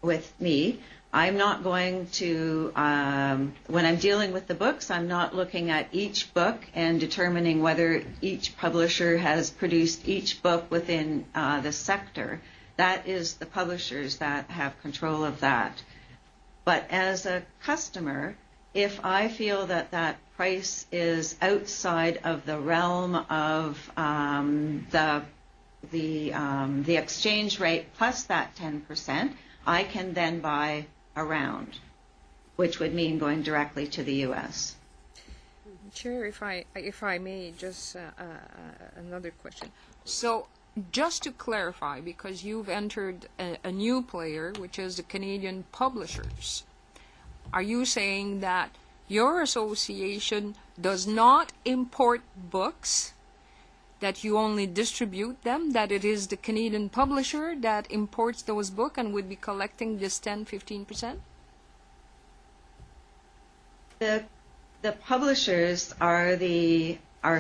with me. I'm not going to, when I'm dealing with the books, I'm not looking at each book and determining whether each publisher has produced each book within the sector. That is the publishers that have control of that. But as a customer, if I feel that that price is outside of the realm of the exchange rate plus that 10%, I can then buy around, which would mean going directly to the U.S. Chair, if I may, just another question. So, just to clarify, because you've entered a new player, which is the Canadian publishers, are you saying that your association does not import books, that you only distribute them, that it is the Canadian publisher that imports those books and would be collecting this 10-15%? The publishers are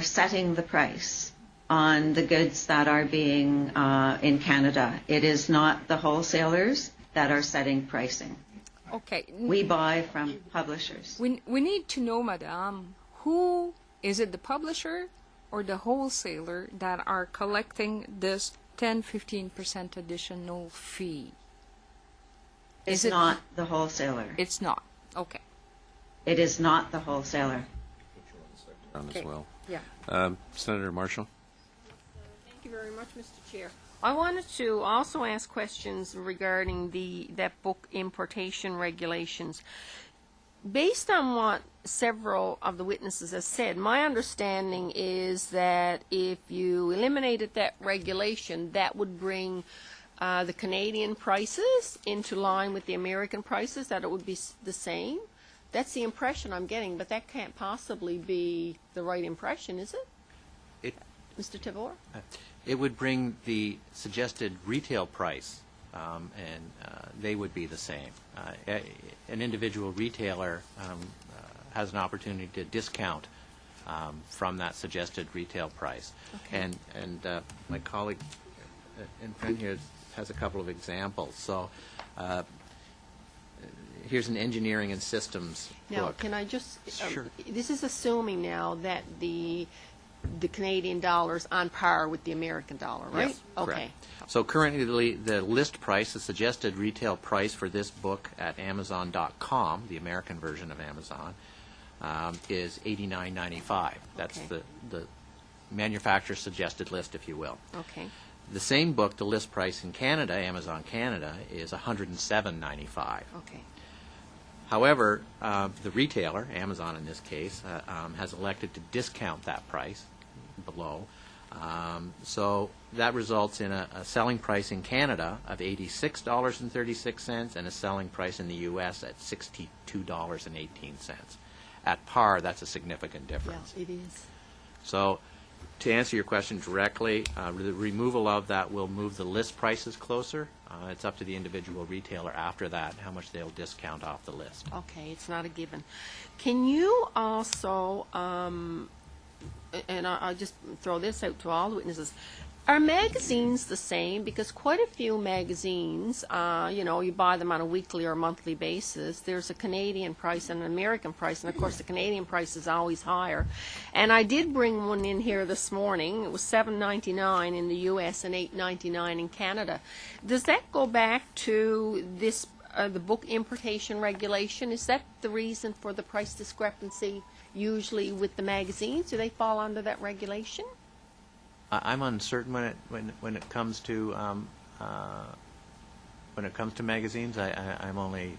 setting the price on the goods that are being in Canada. It is not the wholesalers that are setting pricing. Okay. We buy from publishers. We need to know, Madame, who is it, the publisher or the wholesaler that are collecting this 10-15% additional fee? It's not the wholesaler. It's not. Okay. It is not the wholesaler. As Okay. well. Yeah. Senator Marshall? Thank you very much, Mr. Chair. I wanted to also ask questions regarding that book importation regulations. Based on what several of the witnesses have said, my understanding is that if you eliminated that regulation, that would bring the Canadian prices into line with the American prices, that it would be the same. That's the impression I'm getting, but that can't possibly be the right impression, is it? Mr. Tavor? It would bring the suggested retail price, and they would be the same. An individual retailer has an opportunity to discount from that suggested retail price. Okay. And my colleague and friend here has a couple of examples. So here's an engineering and systems Now, book. can I just, Sure. this is assuming now that the Canadian dollar is on par with the American dollar, right? Yes, Okay. correct. So currently the list price, the suggested retail price for this book at Amazon.com, the American version of Amazon, is $89.95. That's Okay. the manufacturer's suggested list, if you will. Okay. The same book, the list price in Canada, Amazon Canada, is $107.95. Okay. However, the retailer, Amazon in this case, has elected to discount that price below. So that results in a selling price in Canada of $86.36 and a selling price in the U.S. at $62.18. At par, that's a significant difference. Yeah, it is. So to answer your question directly, the removal of that will move the list prices closer. It's up to the individual retailer after that how much they'll discount off the list. Okay, it's not a given. Can you also, and I'll just throw this out to all the witnesses, are magazines the same? Because quite a few magazines, you buy them on a weekly or monthly basis. There's a Canadian price and an American price, and of course the Canadian price is always higher. And I did bring one in here this morning. It was $7.99 in the U.S. and $8.99 in Canada. Does that go back to this, the book importation regulation? Is that the reason for the price discrepancy usually with the magazines? Do they fall under that regulation? I'm uncertain when it comes to magazines. I'm only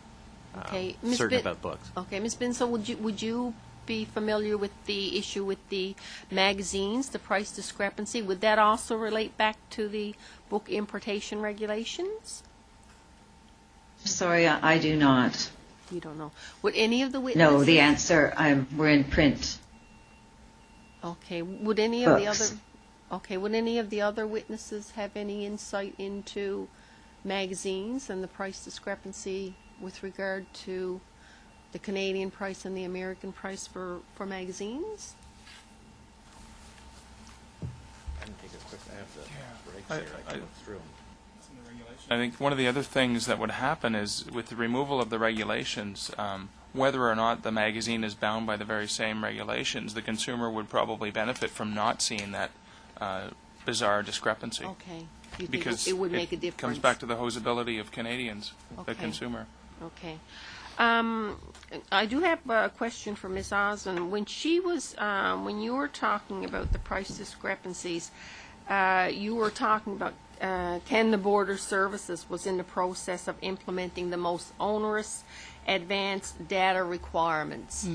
Okay, Ms. certain Bin- about books. Okay, Ms. Binsell, would you be familiar with the issue with the magazines, the price discrepancy? Would that also relate back to the book importation regulations? Sorry, I do not. You don't know. Would any of the witnesses? No, the answer, we're in print. Okay. Would any of the Books. other? Okay. Would any of the other witnesses have any insight into magazines and the price discrepancy with regard to the Canadian price and the American price for magazines? I can take a quick. I have the breaks here. I can look through them. I think one of the other things that would happen is with the removal of the regulations, whether or not the magazine is bound by the very same regulations, the consumer would probably benefit from not seeing that bizarre discrepancy. Okay. You think Because it would make a difference? comes back to the hosability of Canadians, the Okay. consumer. Okay. I do have a question for Ms. Osmond. When she was, when you were talking about the price discrepancies, you were talking about Canada Border Services was in the process of implementing the most onerous advanced data requirements,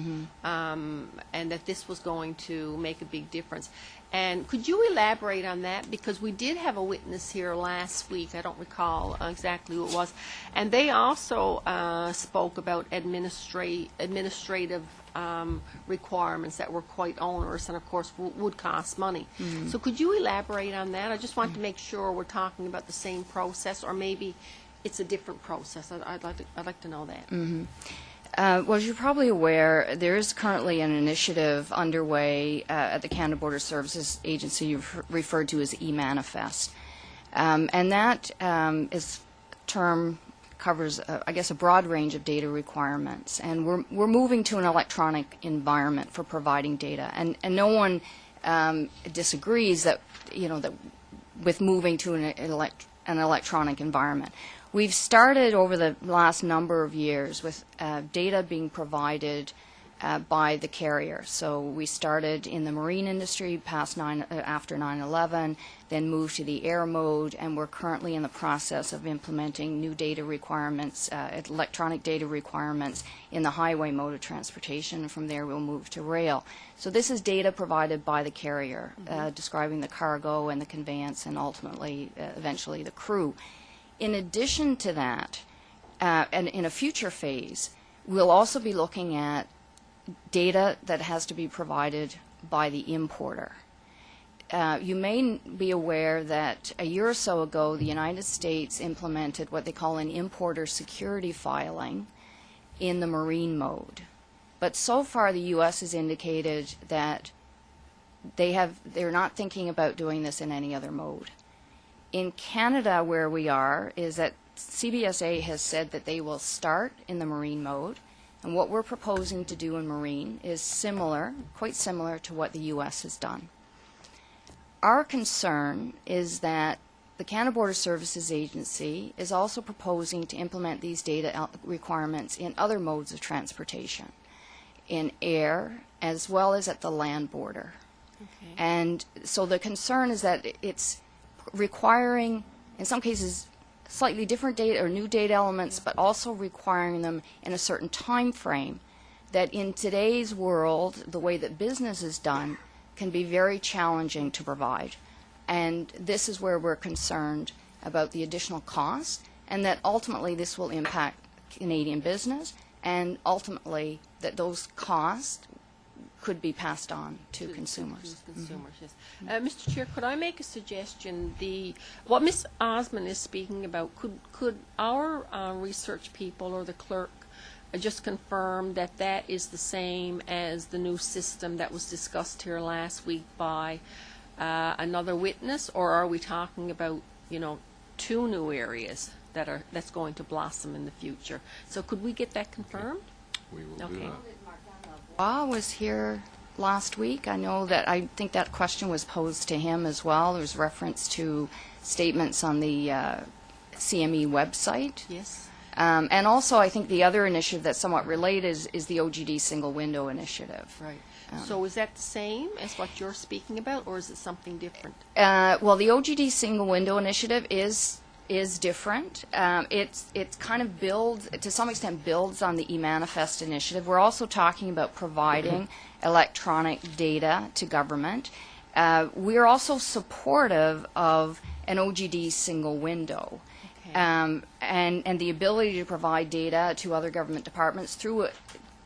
and that this was going to make a big difference. And could you elaborate on that? Because we did have a witness here last week. I don't recall exactly who it was. And they also spoke about administrative requirements that were quite onerous and, of course, would cost money. So could you elaborate on that? I just want to make sure we're talking about the same process, or maybe it's a different process. I'd like to know that. Well, as you're probably aware, there is currently an initiative underway at the Canada Border Services Agency you've referred to as e-manifest. And that term covers, I guess, a broad range of data requirements. And we're moving to an electronic environment for providing data. And no one disagrees that, that with moving to an electronic environment. We've started over the last number of years with data being provided by the carrier. So we started in the marine industry after 9/11, then moved to the air mode, and we're currently in the process of implementing new data requirements, electronic data requirements in the highway mode of transportation. And from there we'll move to rail. So this is data provided by the carrier, describing the cargo and the conveyance and ultimately, eventually, the crew. In addition to that, and in a future phase, we'll also be looking at data that has to be provided by the importer. You may be aware that a year or so ago, the United States implemented what they call an importer security filing in the marine mode. But so far, the U.S. has indicated that they're not thinking about doing this in any other mode. In Canada, where we are, is that CBSA has said that they will start in the marine mode, and what we're proposing to do in marine is quite similar to what the U.S. has done. Our concern is that the Canada Border Services Agency is also proposing to implement these data requirements in other modes of transportation, in air as well as at the land border. Okay. And so the concern is that it's requiring, in some cases, slightly different data or new data elements, but also requiring them in a certain time frame that in today's world, the way that business is done, can be very challenging to provide. And this is where we're concerned about the additional cost, and that ultimately this will impact Canadian business, and ultimately that those costs could be passed on to consumers. Yes. Mr. Chair, could I make a suggestion? What Ms. Osmond is speaking about, could our research people or the clerk just confirm that that is the same as the new system that was discussed here last week by another witness, or are we talking about, two new areas that's going to blossom in the future? So could we get that confirmed? We will do that. Was here last week. I think that question was posed to him as well. There was reference to statements on the CME website. Yes. And also, I think the other initiative that's somewhat related is the OGD single window initiative. Right. So is that the same as what you're speaking about, or is it something different? Well, the OGD single window initiative is different. It kind of to some extent builds on the e-manifest initiative. We're also talking about providing electronic data to government. We're also supportive of an OGD single window. Okay. And the ability to provide data to other government departments through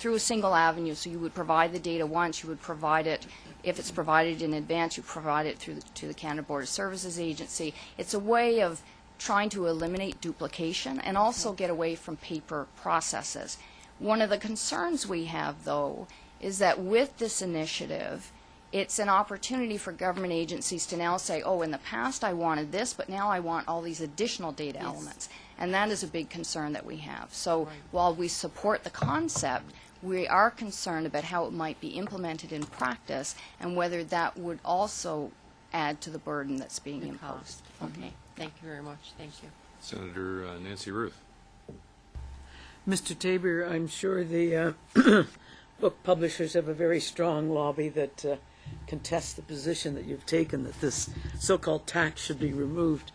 a single avenue. So you would provide the data once, you would provide it, if it's provided in advance, you provide it to the Canada Border Services Agency. It's a way of trying to eliminate duplication and also get away from paper processes. One of the concerns we have, though, is that with this initiative, it's an opportunity for government agencies to now say, oh, in the past I wanted this, but now I want all these additional data elements. And that is a big concern that we have. So while we support the concept, we are concerned about how it might be implemented in practice and whether that would also add to the burden that's being imposed. Okay. Thank you very much. Thank you. Senator Nancy Ruth. Mr. Tabor, I'm sure the book publishers have a very strong lobby that contest the position that you've taken that this so-called tax should be removed.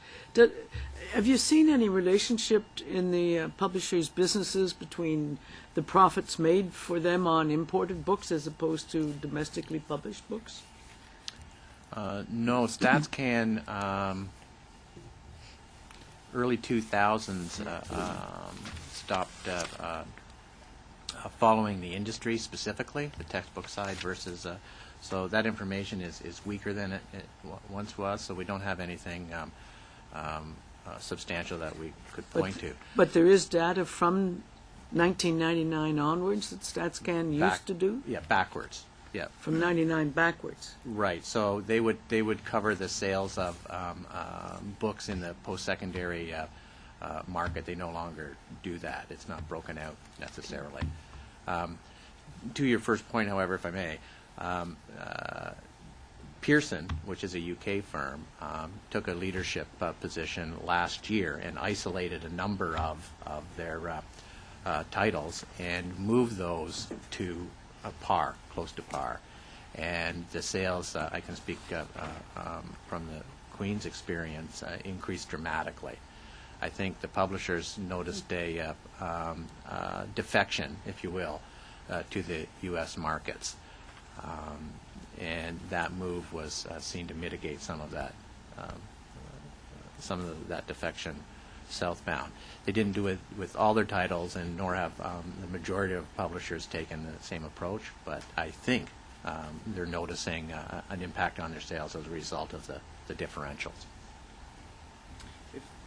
Have you seen any relationship in the publishers' businesses between the profits made for them on imported books as opposed to domestically published books? No, StatsCan early 2000s stopped following the industry specifically, the textbook side versus, so that information is weaker than it once was, so we don't have anything substantial that we could point to. But there is data from 1999 onwards that StatsCan used to do? Yeah, backwards. Yeah. From 99 backwards. Right. So they would cover the sales of books in the post-secondary market. They no longer do that. It's not broken out necessarily. To your first point, however, if I may, Pearson, which is a UK firm, took a leadership position last year and isolated a number of their titles and moved those to par, close to par. And the sales, I can speak from the Queen's experience, increased dramatically. I think the publishers noticed a defection, if you will, to the U.S. markets. And that move was seen to mitigate some of that defection southbound. They didn't do it with all their titles, and nor have the majority of publishers taken the same approach, but I think they're noticing an impact on their sales as a result of the differentials.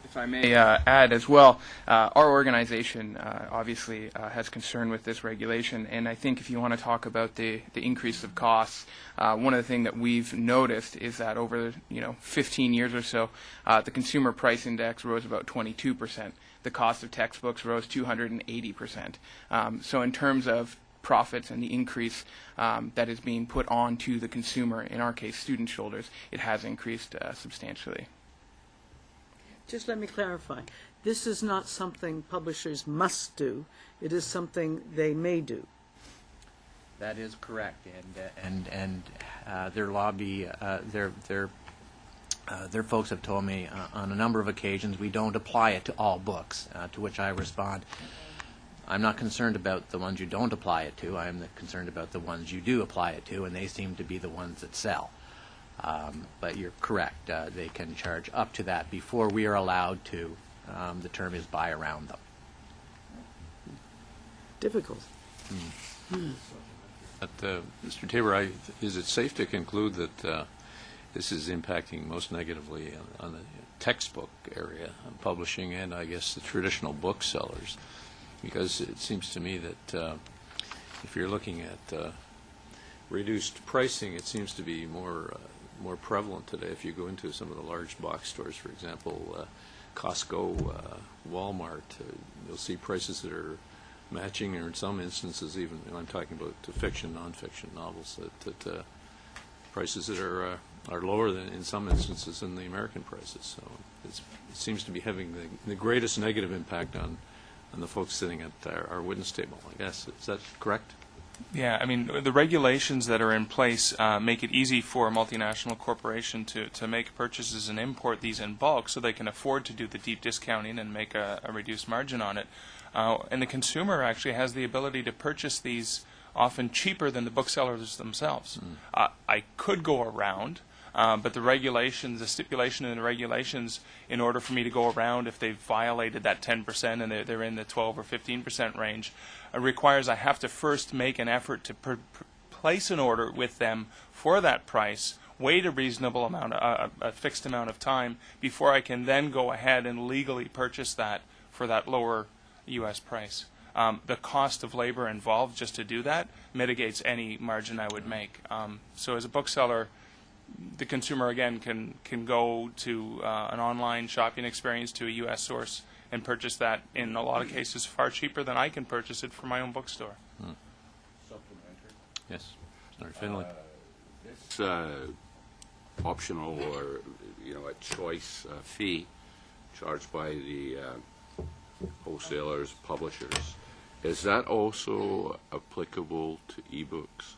If I may add as well, our organization obviously has concern with this regulation, and I think if you want to talk about the increase of costs, one of the things that we've noticed is that over 15 years or so, the consumer price index rose about 22%. The cost of textbooks rose 280%. So in terms of profits and the increase that is being put on to the consumer, in our case student shoulders, it has increased substantially. Just let me clarify. This is not something publishers must do. It is something they may do. That is correct, and their lobby, their folks have told me on a number of occasions we don't apply it to all books. To which I respond, I'm not concerned about the ones you don't apply it to. I am concerned about the ones you do apply it to, and they seem to be the ones that sell. But you're correct. They can charge up to that before we are allowed to. The term is buy around them. Difficult. But, Mr. Tabor, is it safe to conclude that this is impacting most negatively on the textbook area, on publishing, and I guess the traditional booksellers? Because it seems to me that if you're looking at reduced pricing, it seems to be more prevalent today. If you go into some of the large box stores, for example, Costco, Walmart, you'll see prices that are matching, or in some instances even, I'm talking about fiction, nonfiction novels, that prices that are lower than, in some instances, than the American prices. So it seems to be having the greatest negative impact on the folks sitting at our witness table, I guess. Is that correct? Yeah, I mean, the regulations that are in place make it easy for a multinational corporation to make purchases and import these in bulk so they can afford to do the deep discounting and make a reduced margin on it. And the consumer actually has the ability to purchase these often cheaper than the booksellers themselves. I could go around, but the regulations, the stipulation in the regulations, in order for me to go around if they've violated that 10% and they're in the 12 or 15% range, requires I have to first make an effort to place an order with them for that price, wait a reasonable amount, a fixed amount of time, before I can then go ahead and legally purchase that for that lower U.S. price. The cost of labor involved just to do that mitigates any margin I would make. So as a bookseller, the consumer, again, can go to an online shopping experience to a U.S. source and purchase that, in a lot of cases, far cheaper than I can purchase it from my own bookstore. Supplementary? Yes. Senator Finley. This optional or, a choice fee charged by the wholesalers, publishers, is that also applicable to ebooks?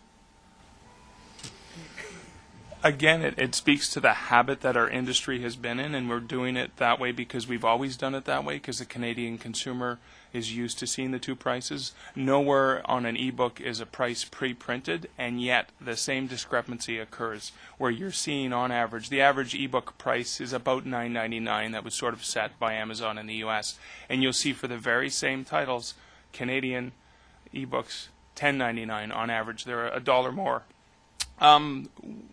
Again, it speaks to the habit that our industry has been in, and we're doing it that way because we've always done it that way, because the Canadian consumer is used to seeing the two prices. Nowhere on an ebook is a price pre-printed, and yet the same discrepancy occurs where you're seeing on average, the average ebook price is about $9.99. That was sort of set by Amazon in the US. And you'll see for the very same titles, Canadian ebooks, $10.99 on average. They're $1 more.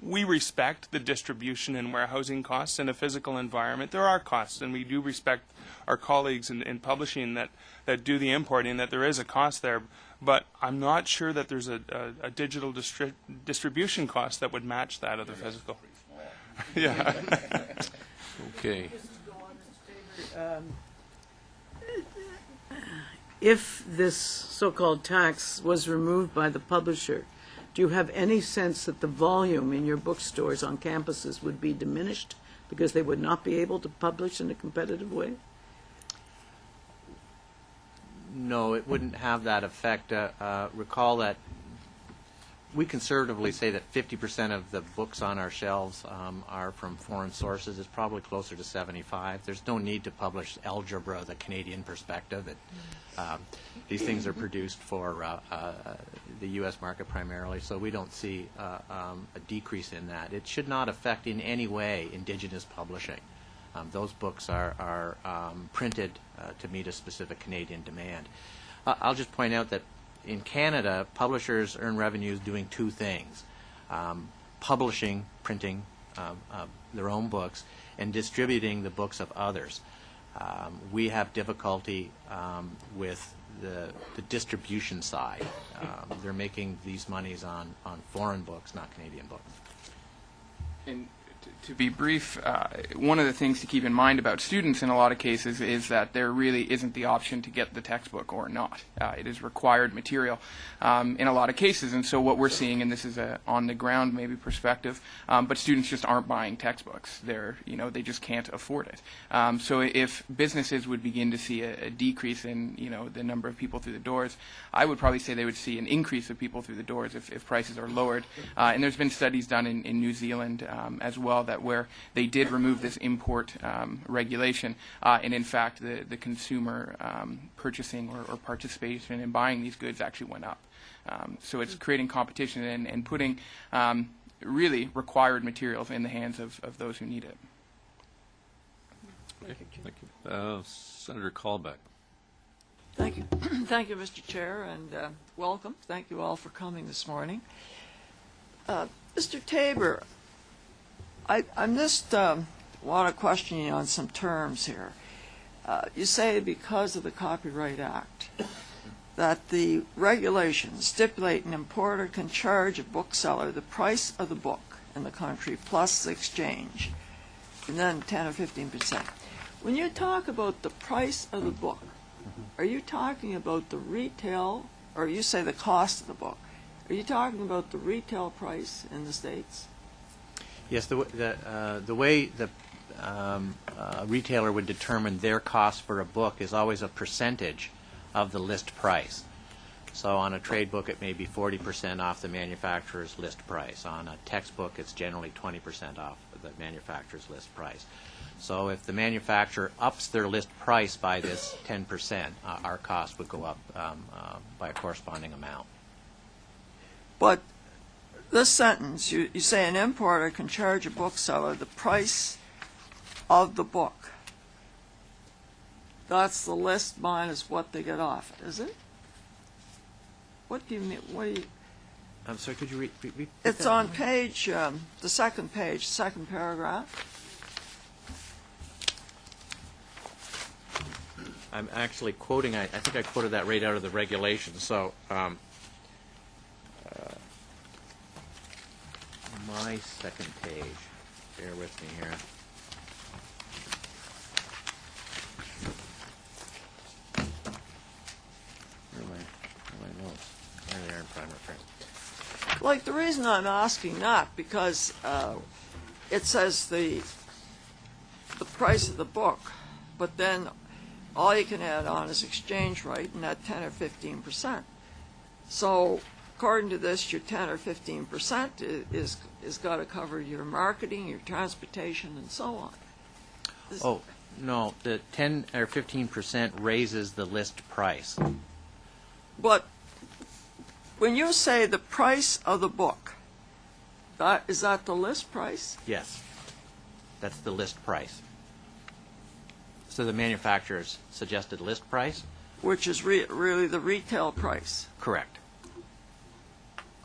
We respect the distribution and warehousing costs in a physical environment. There are costs, and we do respect our colleagues in publishing that do the importing, that there is a cost there. But I'm not sure that there's a digital distribution cost that would match that of the physical. Yeah. Okay. If this so-called tax was removed by the publisher, do you have any sense that the volume in your bookstores on campuses would be diminished because they would not be able to publish in a competitive way? No, it wouldn't have that effect. Recall that we conservatively say that 50% of the books on our shelves are from foreign sources. It's probably closer to 75. There's no need to publish algebra, the Canadian perspective. These things are produced for the U.S. market primarily, so we don't see a decrease in that. It should not affect in any way Indigenous publishing. Those books are printed to meet a specific Canadian demand. I'll just point out that in Canada, publishers earn revenues doing two things: publishing, printing their own books, and distributing the books of others. We have difficulty with the distribution side. They're making these monies on foreign books, not Canadian books. And to be brief, one of the things to keep in mind about students in a lot of cases is that there really isn't the option to get the textbook or not. It is required material in a lot of cases, and so what we're seeing, and this is a on-the-ground maybe perspective, but students just aren't buying textbooks. They just can't afford it. So if businesses would begin to see a decrease in the number of people through the doors, I would probably say they would see an increase of people through the doors if prices are lowered. And there's been studies done in New Zealand as well that where they did remove this import regulation, and in fact the consumer purchasing or participation in buying these goods actually went up. So it's creating competition and putting really required materials in the hands of those who need it. Okay. Thank you. Senator Callback. Thank you. Thank you, Mr. Chair, and welcome. Thank you all for coming this morning. Mr. Tabor, I just want to question you on some terms here. You say because of the Copyright Act that the regulations stipulate an importer can charge a bookseller the price of the book in the country plus the exchange, and then 10 or 15%. When you talk about the price of the book, are you talking about the retail, or you say the cost of the book? Are you talking about the retail price in the States? Yes, the way the retailer would determine their cost for a book is always a percentage of the list price. So on a trade book, it may be 40% off the manufacturer's list price. On a textbook, it's generally 20% off the manufacturer's list price. So if the manufacturer ups their list price by this 10%, our cost would go up by a corresponding amount. But this sentence, you say an importer can charge a bookseller the price of the book. That's the list minus what they get off it, is it? What do you mean? What do you? I'm sorry, could you repeat It's that? on page, the second page, second paragraph. I'm actually quoting, I think I quoted that right out of the regulation. So my second page, bear with me here. Where are my notes? There they are in primary print. Like, the reason I'm asking that, because it says the price of the book, but then all you can add on is exchange rate, and that 10 or 15%. So according to this, your 10 or 15% is got to cover your marketing, your transportation, and so on. Oh, no, the 10 or 15% raises the list price. But when you say the price of the book, is that the list price? Yes, that's the list price. So the manufacturer's suggested list price? Which is really the retail price. Correct.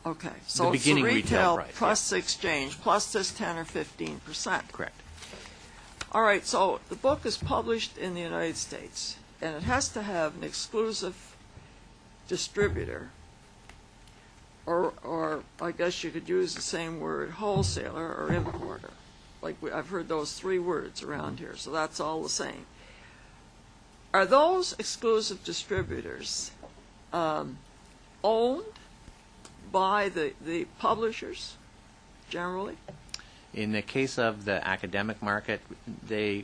Okay, so it's the beginning retail price, plus the exchange, plus this 10 or 15%. Correct. All right, so the book is published in the United States, and it has to have an exclusive distributor, or I guess you could use the same word, wholesaler or importer. Like I've heard those three words around here, so that's all the same. Are those exclusive distributors owned by the publishers generally? In the case of the academic market, 4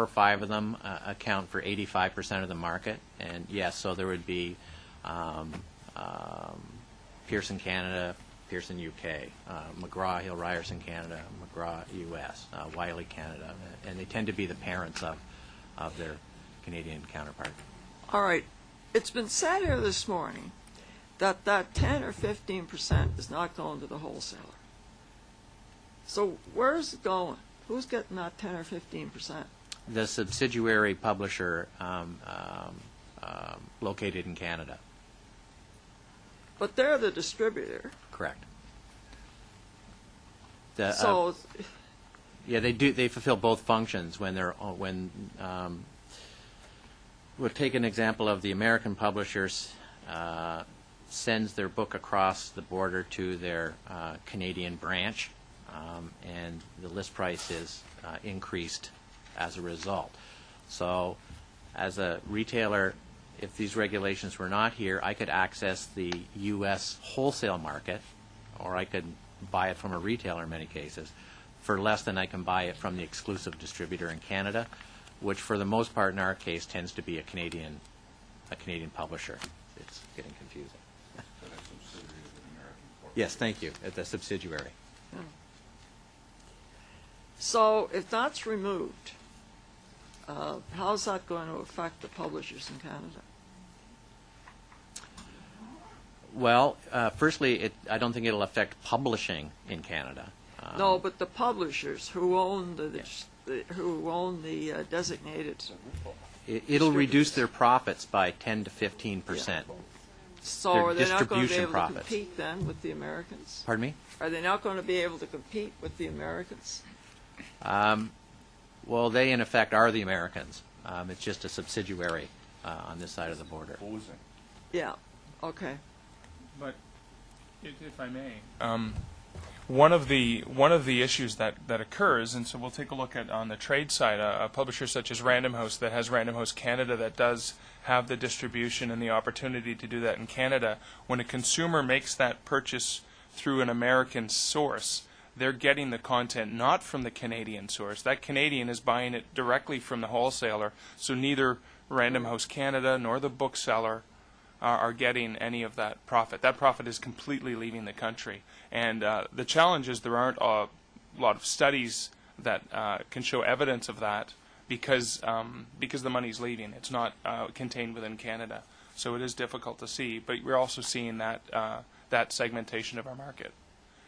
or 5 of them account for 85% of the market. And yes, so there would be Pearson Canada, Pearson UK, McGraw-Hill Ryerson Canada, McGraw US, Wiley Canada, and they tend to be the parents of their Canadian counterpart. All right. It's been said here this morning that 10 or 15% is not going to the wholesaler. So where's it going? Who's getting that 10 or 15%? The subsidiary publisher located in Canada. But they're the distributor. Correct. Yeah, they do. They fulfill both functions we'll take an example of the American publishers sends their book across the border to their Canadian branch, and the list price is increased as a result. So, as a retailer, if these regulations were not here, I could access the U.S. wholesale market, or I could buy it from a retailer in many cases, for less than I can buy it from the exclusive distributor in Canada, which for the most part in our case tends to be a Canadian publisher. It's getting confusing. Yes, thank you. At the subsidiary. Yeah. So if that's removed, how's that going to affect the publishers in Canada? Well, firstly, I don't think it'll affect publishing in Canada. No, but the publishers who own the designated. It'll reduce their profits by 10 to 15%. Yeah. So are they not going to be able profits. to compete then with the Americans? Pardon me? Are they not going to be able to compete with the Americans? Well, they in effect are the Americans. It's just a subsidiary on this side of the border. Yeah. Okay. But if I may, one of the issues that occurs, and so we'll take a look at on the trade side, a publisher such as Random House that has Random House Canada that does have the distribution and the opportunity to do that in Canada. When a consumer makes that purchase through an American source, they're getting the content not from the Canadian source. That Canadian is buying it directly from the wholesaler, so neither Random House Canada nor the bookseller are getting any of that profit. That profit is completely leaving the country. And the challenge is there aren't a lot of studies that can show evidence of that because the money's leaving. It's not contained within Canada. So it is difficult to see. But we're also seeing that segmentation of our market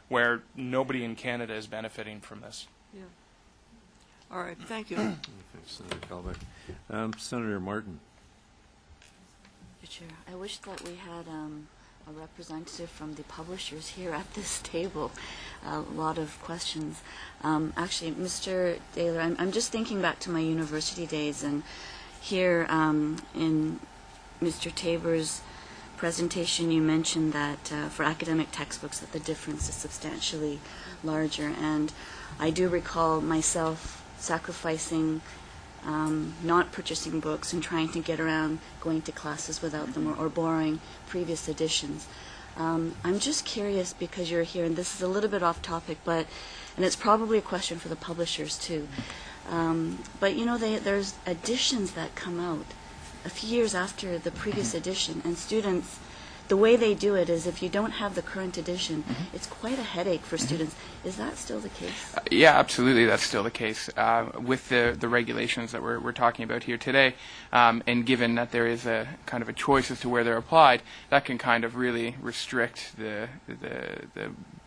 where nobody in Canada is benefiting from this. Yeah. All right. Thank you. Thanks, Senator Calvert. Senator Martin. Mr. Chair, I wish that we had a representative from the publishers here at this table. A lot of questions. Actually, Mr. Daler, I'm just thinking back to my university days, and here in Mr. Tabor's presentation, you mentioned that for academic textbooks that the difference is substantially larger, and I do recall myself sacrificing not purchasing books and trying to get around going to classes without them or borrowing previous editions. I'm just curious because you're here, and this is a little bit off topic, and it's probably a question for the publishers too. But you know, there's editions that come out a few years after the previous edition, and students the way they do it is if you don't have the current edition, it's quite a headache for students. Is that still the case? Yeah, absolutely. That's still the case with the regulations that we're talking about here today. And given that there is a kind of a choice as to where they're applied, that can kind of really restrict the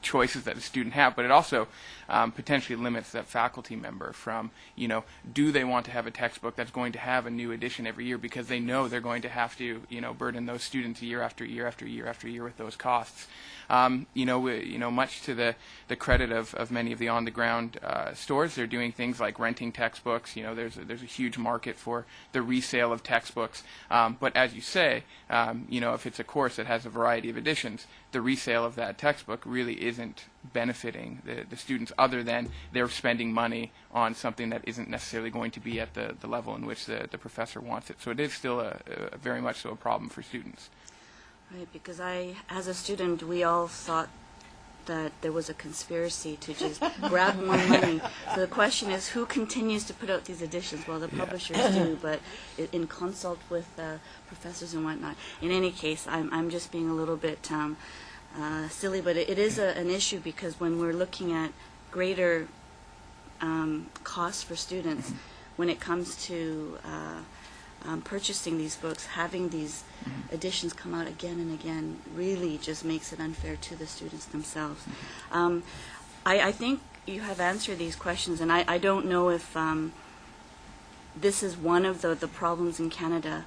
choices that a student have. But it also potentially limits that faculty member from, do they want to have a textbook that's going to have a new edition every year because they know they're going to have to, burden those students year after year after year after year with those costs. Much to the credit of many of the on-the-ground stores, they're doing things like renting textbooks. There's a huge market for the resale of textbooks. But as you say, if it's a course that has a variety of editions, the resale of that textbook really isn't benefiting the students, other than they're spending money on something that isn't necessarily going to be at the level in which the professor wants it. So it is still a very much so a problem for students. Right, because as a student, we all thought that there was a conspiracy to just grab more money. So the question is, who continues to put out these editions? Well, the publishers do, but in consult with professors and whatnot. In any case, I'm just being a little bit silly, but it is an issue, because when we're looking at greater costs for students, when it comes to purchasing these books, having these editions come out again and again really just makes it unfair to the students themselves. I think you have answered these questions, and I don't know if this is one of the problems in Canada,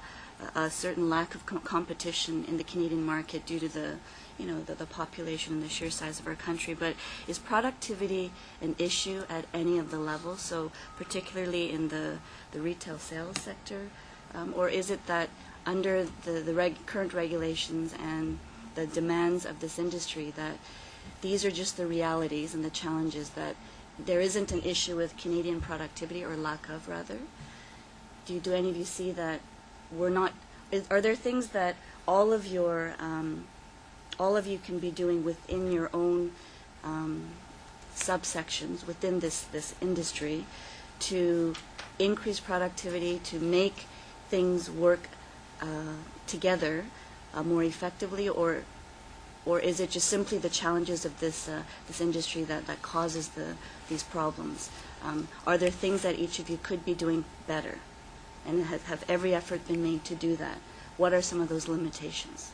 a certain lack of competition in the Canadian market due to the population and the sheer size of our country. But is productivity an issue at any of the levels, so particularly in the retail sales sector? Or is it that under the current regulations and the demands of this industry, that these are just the realities and the challenges, that there isn't an issue with Canadian productivity, or lack of, rather? Do any of you see that we're not? Are there things that all of you can be doing within your own subsections within this industry to increase productivity, to make things work together more effectively, or is it just simply the challenges of this industry that causes these problems? Are there things that each of you could be doing better, and have every effort been made to do that? What are some of those limitations?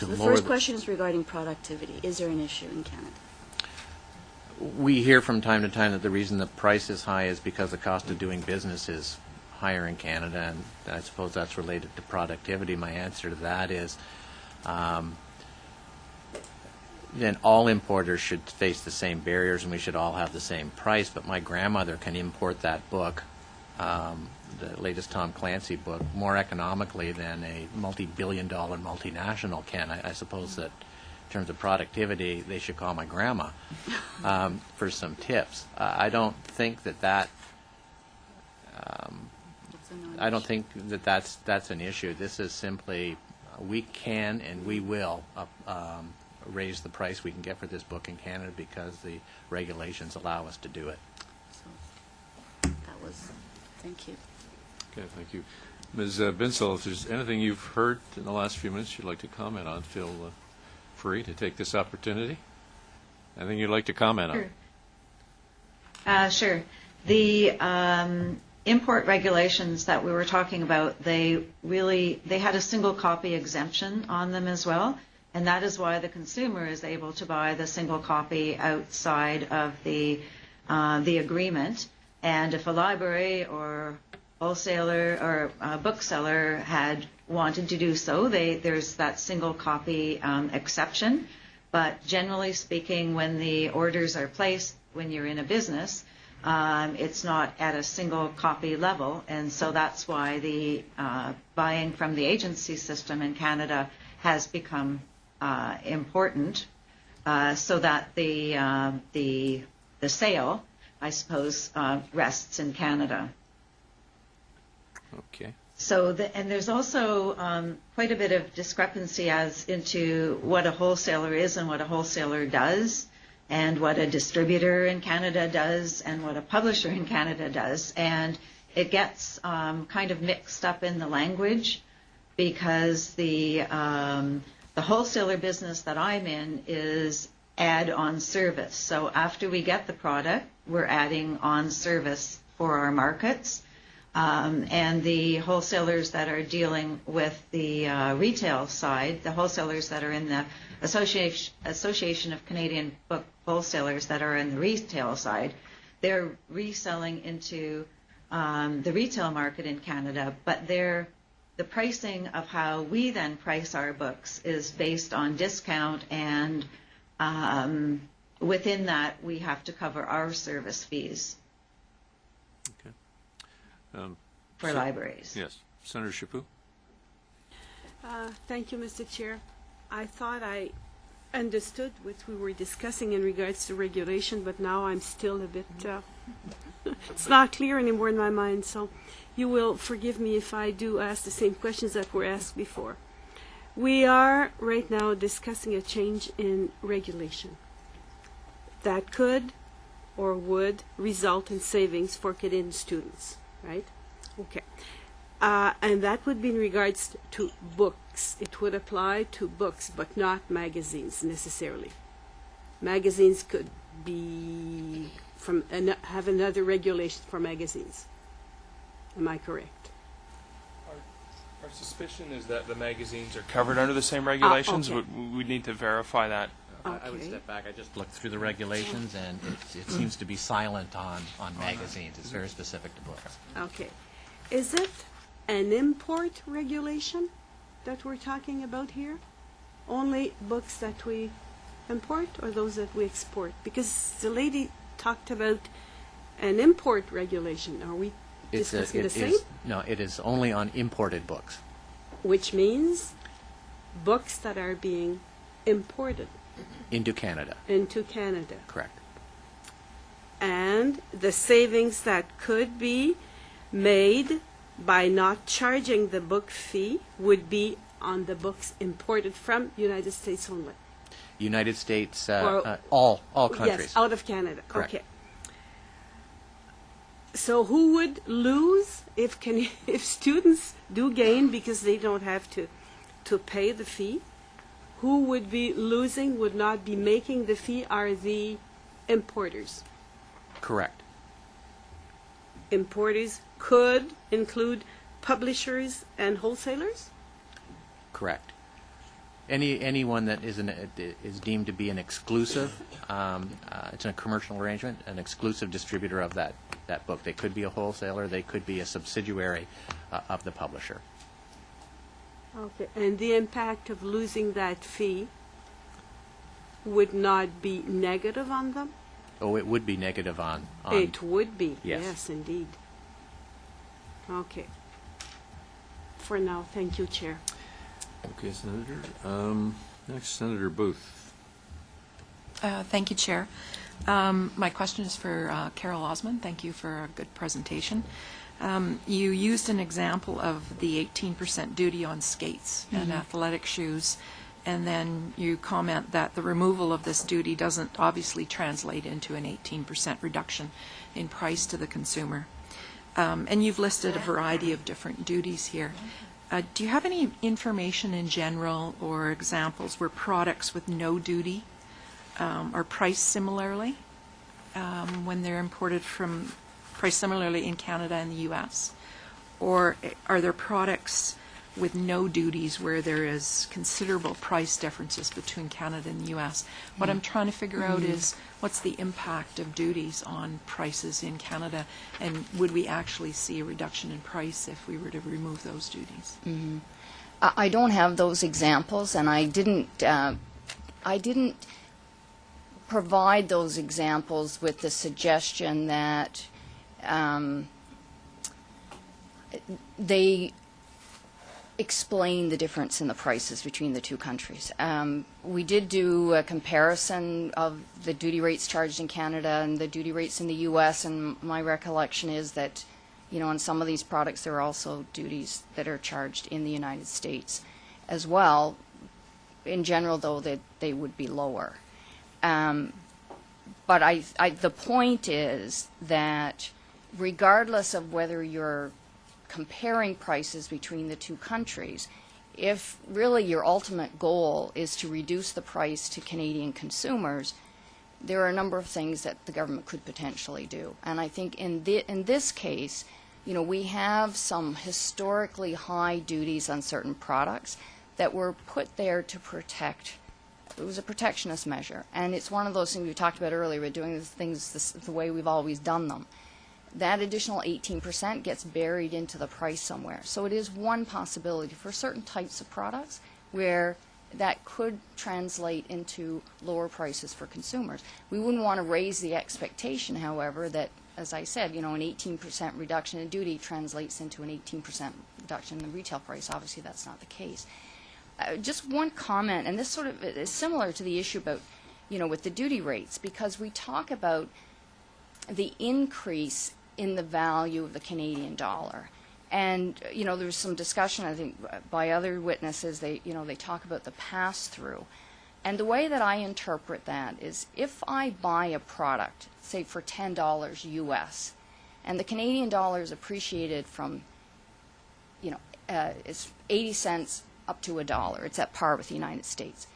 The first question is regarding productivity. Is there an issue in Canada? We hear from time to time that the reason the price is high is because the cost of doing business is higher in Canada, and I suppose that's related to productivity. My answer to that is then all importers should face the same barriers, and we should all have the same price. But my grandmother can import that book, the latest Tom Clancy book, more economically than a multi-billion-dollar multinational can. I suppose that in terms of productivity, they should call my grandma for some tips. I don't think that I don't think that that's an issue. This is simply we can and we will raise the price we can get for this book in Canada because the regulations allow us to do it. So that was, thank you. Okay, thank you. Ms. Binsell, if there's anything you've heard in the last few minutes you'd like to comment on, feel free to take this opportunity. Anything you'd like to comment on? Sure. The import regulations that we were talking about, they had a single copy exemption on them as well, and that is why the consumer is able to buy the single copy outside of the agreement. And if a library or wholesaler or a bookseller had wanted to do so, there's that single copy exception. But generally speaking, when the orders are placed, when you're in a business, it's not at a single copy level, and so that's why the buying from the agency system in Canada has become important, so that the sale, I suppose, rests in Canada. Okay. So, and there's also quite a bit of discrepancy as into what a wholesaler is and what a wholesaler does, and what a distributor in Canada does, and what a publisher in Canada does. And it gets kind of mixed up in the language because the wholesaler business that I'm in is add-on service. So after we get the product, we're adding on service for our markets. And the wholesalers that are dealing with the retail side, the wholesalers that are in the Association of Canadian Book Wholesalers that are in the retail side, they're reselling into the retail market in Canada, but the pricing of how we then price our books is based on discount, and within that we have to cover our service fees. Okay. For libraries. Yes. Senator Chaput? Thank you, Mr. Chair. I thought I understood what we were discussing in regards to regulation, but now I'm still a bit, it's not clear anymore in my mind, so you will forgive me if I do ask the same questions that were asked before. We are right now discussing a change in regulation that could or would result in savings for Canadian students, right? Okay. And that would be in regards to books. It would apply to books, but not magazines necessarily. Magazines could be have another regulation for magazines. Am I correct? Our suspicion is that the magazines are covered under the same regulations, okay. but we need to verify that. I would step back. I just looked through the regulations, and it seems to be silent on magazines. It's very specific to books. Okay. Is it an import regulation that we're talking about here? Only books that we import or those that we export? Because the lady talked about an import regulation. Are we discussing the same? No, it is only on imported books. Which means books that are being imported. Into Canada. Into Canada. Correct. And the savings that could be made by not charging the book fee would be on the books imported from United States only. United States, all countries. Yes, out of Canada. Correct. Okay. So who would lose if students do gain because they don't have to pay the fee? Who would be losing, would not be making the fee, are the importers. Correct. Importers could include publishers and wholesalers? Correct. Anyone that is deemed to be an exclusive, it's a commercial arrangement, an exclusive distributor of that book. They could be a wholesaler, they could be a subsidiary of the publisher. Okay, and the impact of losing that fee would not be negative on them? Oh, it would be negative on It would be, yes. yes, indeed. Okay. For now, thank you, Chair. Okay, Senator. Next, Senator Booth. Thank you, Chair. My question is for Carol Osmond. Thank you for a good presentation. You used an example of the 18% duty on skates and athletic shoes, and then you comment that the removal of this duty doesn't obviously translate into an 18% reduction in price to the consumer. And you've listed a variety of different duties here. Do you have any information in general or examples where products with no duty are priced similarly when they're imported from, priced similarly in Canada and the U.S.? Or are there products with no duties where there is considerable price differences between Canada and the U.S.? What I'm trying to figure out is what's the impact of duties on prices in Canada, and would we actually see a reduction in price if we were to remove those duties? I don't have those examples, and I didn't provide those examples with the suggestion that they explain the difference in the prices between the two countries. We did do a comparison of the duty rates charged in Canada and the duty rates in the U.S., and my recollection is that, you know, on some of these products there are also duties that are charged in the United States as well. In general, though, they would be lower. But the point is that regardless of whether you're comparing prices between the two countries, if really your ultimate goal is to reduce the price to Canadian consumers, there are a number of things that the government could potentially do. And I think in this case, we have some historically high duties on certain products that were put there to protect. It was a protectionist measure. And it's one of those things we talked about earlier, we're doing things the way we've always done them. That additional 18% gets buried into the price somewhere. So it is one possibility for certain types of products where that could translate into lower prices for consumers. We wouldn't want to raise the expectation, however, that, as I said, an 18% reduction in duty translates into an 18% reduction in the retail price. Obviously, that's not the case. Just one comment, and this sort of is similar to the issue about, with the duty rates, because we talk about the increase in the value of the Canadian dollar. And, there was some discussion, I think, by other witnesses. They talk about the pass-through. And the way that I interpret that is if I buy a product, say for $10 US, and the Canadian dollar is appreciated from, it's 80 cents up to $1. It's at par with the United States.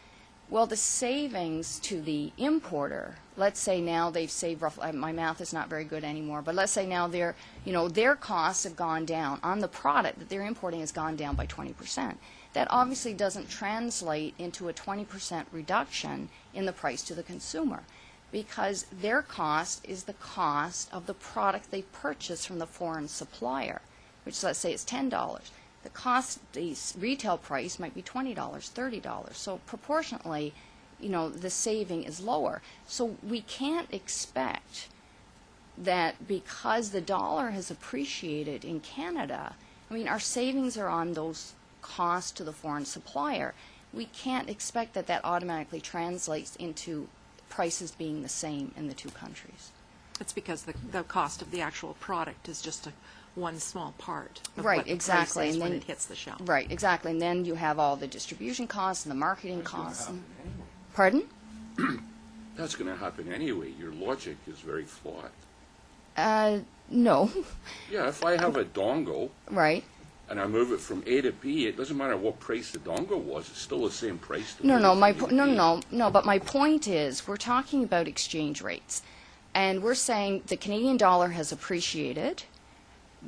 Well, the savings to the importer, let's say now they've saved roughly, my math is not very good anymore, but let's say now their costs have gone down on the product that they're importing has gone down by 20%. That obviously doesn't translate into a 20% reduction in the price to the consumer because their cost is the cost of the product they purchase from the foreign supplier, which let's say is $10. The cost, the retail price might be $20, $30. So proportionately, the saving is lower. So we can't expect that because the dollar has appreciated in Canada, our savings are on those costs to the foreign supplier. We can't expect that that automatically translates into prices being the same in the two countries. It's because the cost of the actual product is just one small part of right, what the exactly. price is and when then, it hits the shelf. Right, exactly. And then you have all the distribution costs and the marketing costs. Pardon? That's going to happen anyway. Your logic is very flawed. No. Yeah, if I have a dongle, right, and I move it from A to B, it doesn't matter what price the dongle was. It's still the same price. No. But my point is, we're talking about exchange rates, and we're saying the Canadian dollar has appreciated.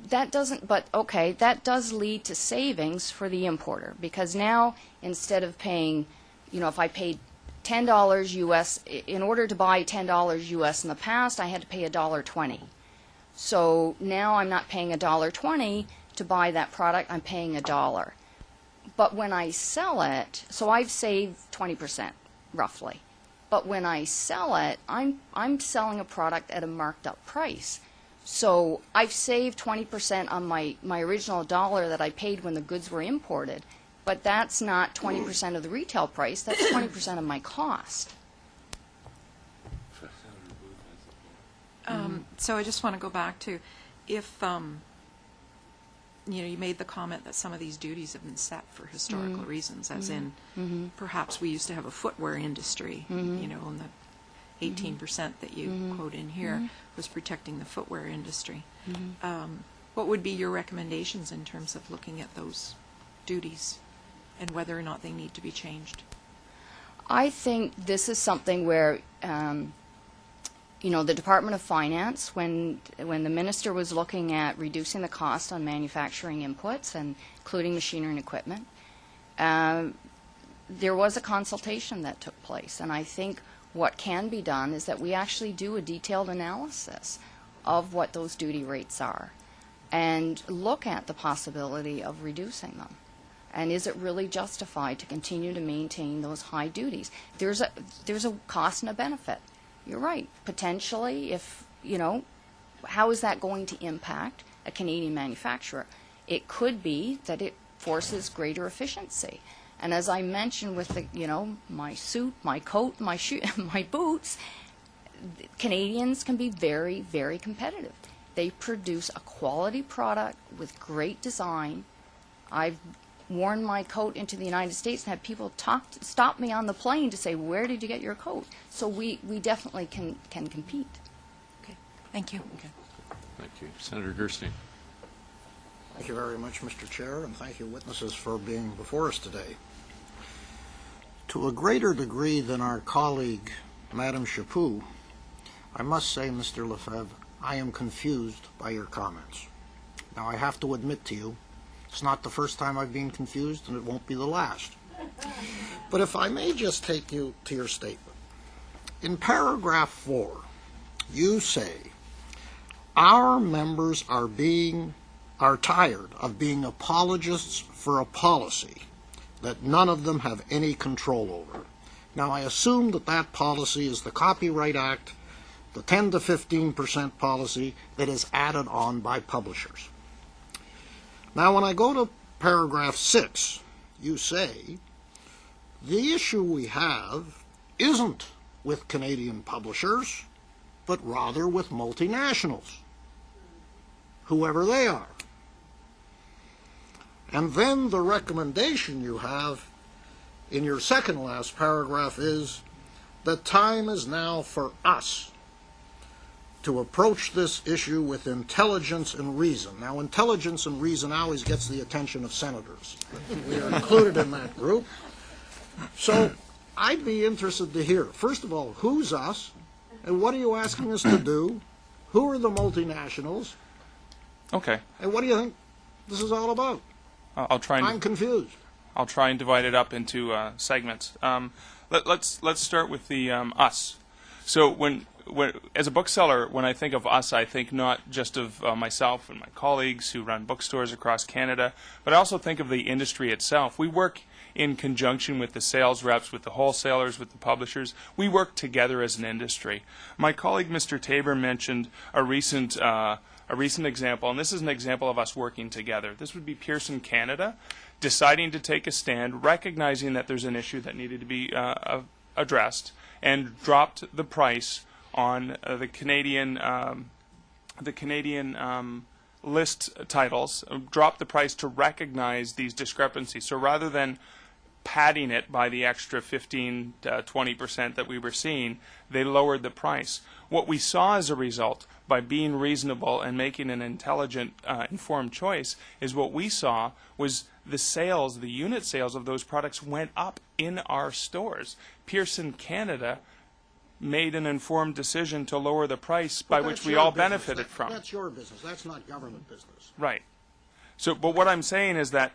That does lead to savings for the importer because now instead of paying, if I paid $10 US, in order to buy $10 US in the past, I had to pay $1.20. So now I'm not paying $1.20 to buy that product, I'm paying $1. But when I sell it, so I've saved 20% roughly. But when I sell it, I'm selling a product at a marked up price. So I've saved 20% on my original dollar that I paid when the goods were imported, but that's not 20% of the retail price, that's 20% of my cost. So I just want to go back to if, you made the comment that some of these duties have been set for historical reasons, as in perhaps we used to have a footwear industry, and the 18% that you quote in here was protecting the footwear industry. What would be your recommendations in terms of looking at those duties and whether or not they need to be changed? I think this is something where, the Department of Finance, when the minister was looking at reducing the cost on manufacturing inputs, and including machinery and equipment, there was a consultation that took place, and I think what can be done is that we actually do a detailed analysis of what those duty rates are and look at the possibility of reducing them. And is it really justified to continue to maintain those high duties? There's a cost and a benefit. You're right. Potentially, if, how is that going to impact a Canadian manufacturer? It could be that it forces greater efficiency. And as I mentioned with my suit, my coat, my shoe, my boots, Canadians can be very, very competitive. They produce a quality product with great design. I've worn my coat into the United States and had people stop me on the plane to say, "Where did you get your coat?" So we definitely can compete. Okay, thank you. Okay. Thank you. Senator Gerstein. Thank you very much, Mr. Chair, and thank you, witnesses, for being before us today. To a greater degree than our colleague, Madame Chaput, I must say, Mr. Lefebvre, I am confused by your comments. Now, I have to admit to you, it's not the first time I've been confused, and it won't be the last. But if I may just take you to your statement. In paragraph 4, you say, our members are tired of being apologists for a policy that none of them have any control over. Now, I assume that that policy is the Copyright Act, the 10 to 15% policy that is added on by publishers. Now, when I go to paragraph 6, you say, the issue we have isn't with Canadian publishers, but rather with multinationals, whoever they are. And then the recommendation you have in your second last paragraph is, the time is now for us to approach this issue with intelligence and reason. Now, intelligence and reason always gets the attention of senators. We are included in that group. So I'd be interested to hear, first of all, who's us, and what are you asking us to do? Who are the multinationals? Okay. And what do you think this is all about? I'll try and I'm confused. I'll try and divide it up into segments. Let's start with the us. So when as a bookseller, when I think of us, I think not just of myself and my colleagues who run bookstores across Canada, but I also think of the industry itself. We work in conjunction with the sales reps, with the wholesalers, with the publishers. We work together as an industry. My colleague, Mr. Tabor, mentioned a recent example, and this is an example of us working together. This would be Pearson Canada deciding to take a stand, recognizing that there's an issue that needed to be addressed, and dropped the price on the Canadian list titles, dropped the price to recognize these discrepancies. So rather than padding it by the extra 15 to 20% that we were seeing, they lowered the price. What we saw as a result, by being reasonable and making an intelligent, informed choice, is what we saw was the sales, the unit sales of those products went up in our stores. Pearson Canada made an informed decision to lower the price by which we all benefited from. That's your business. That's not government business. Right. So, but what I'm saying is that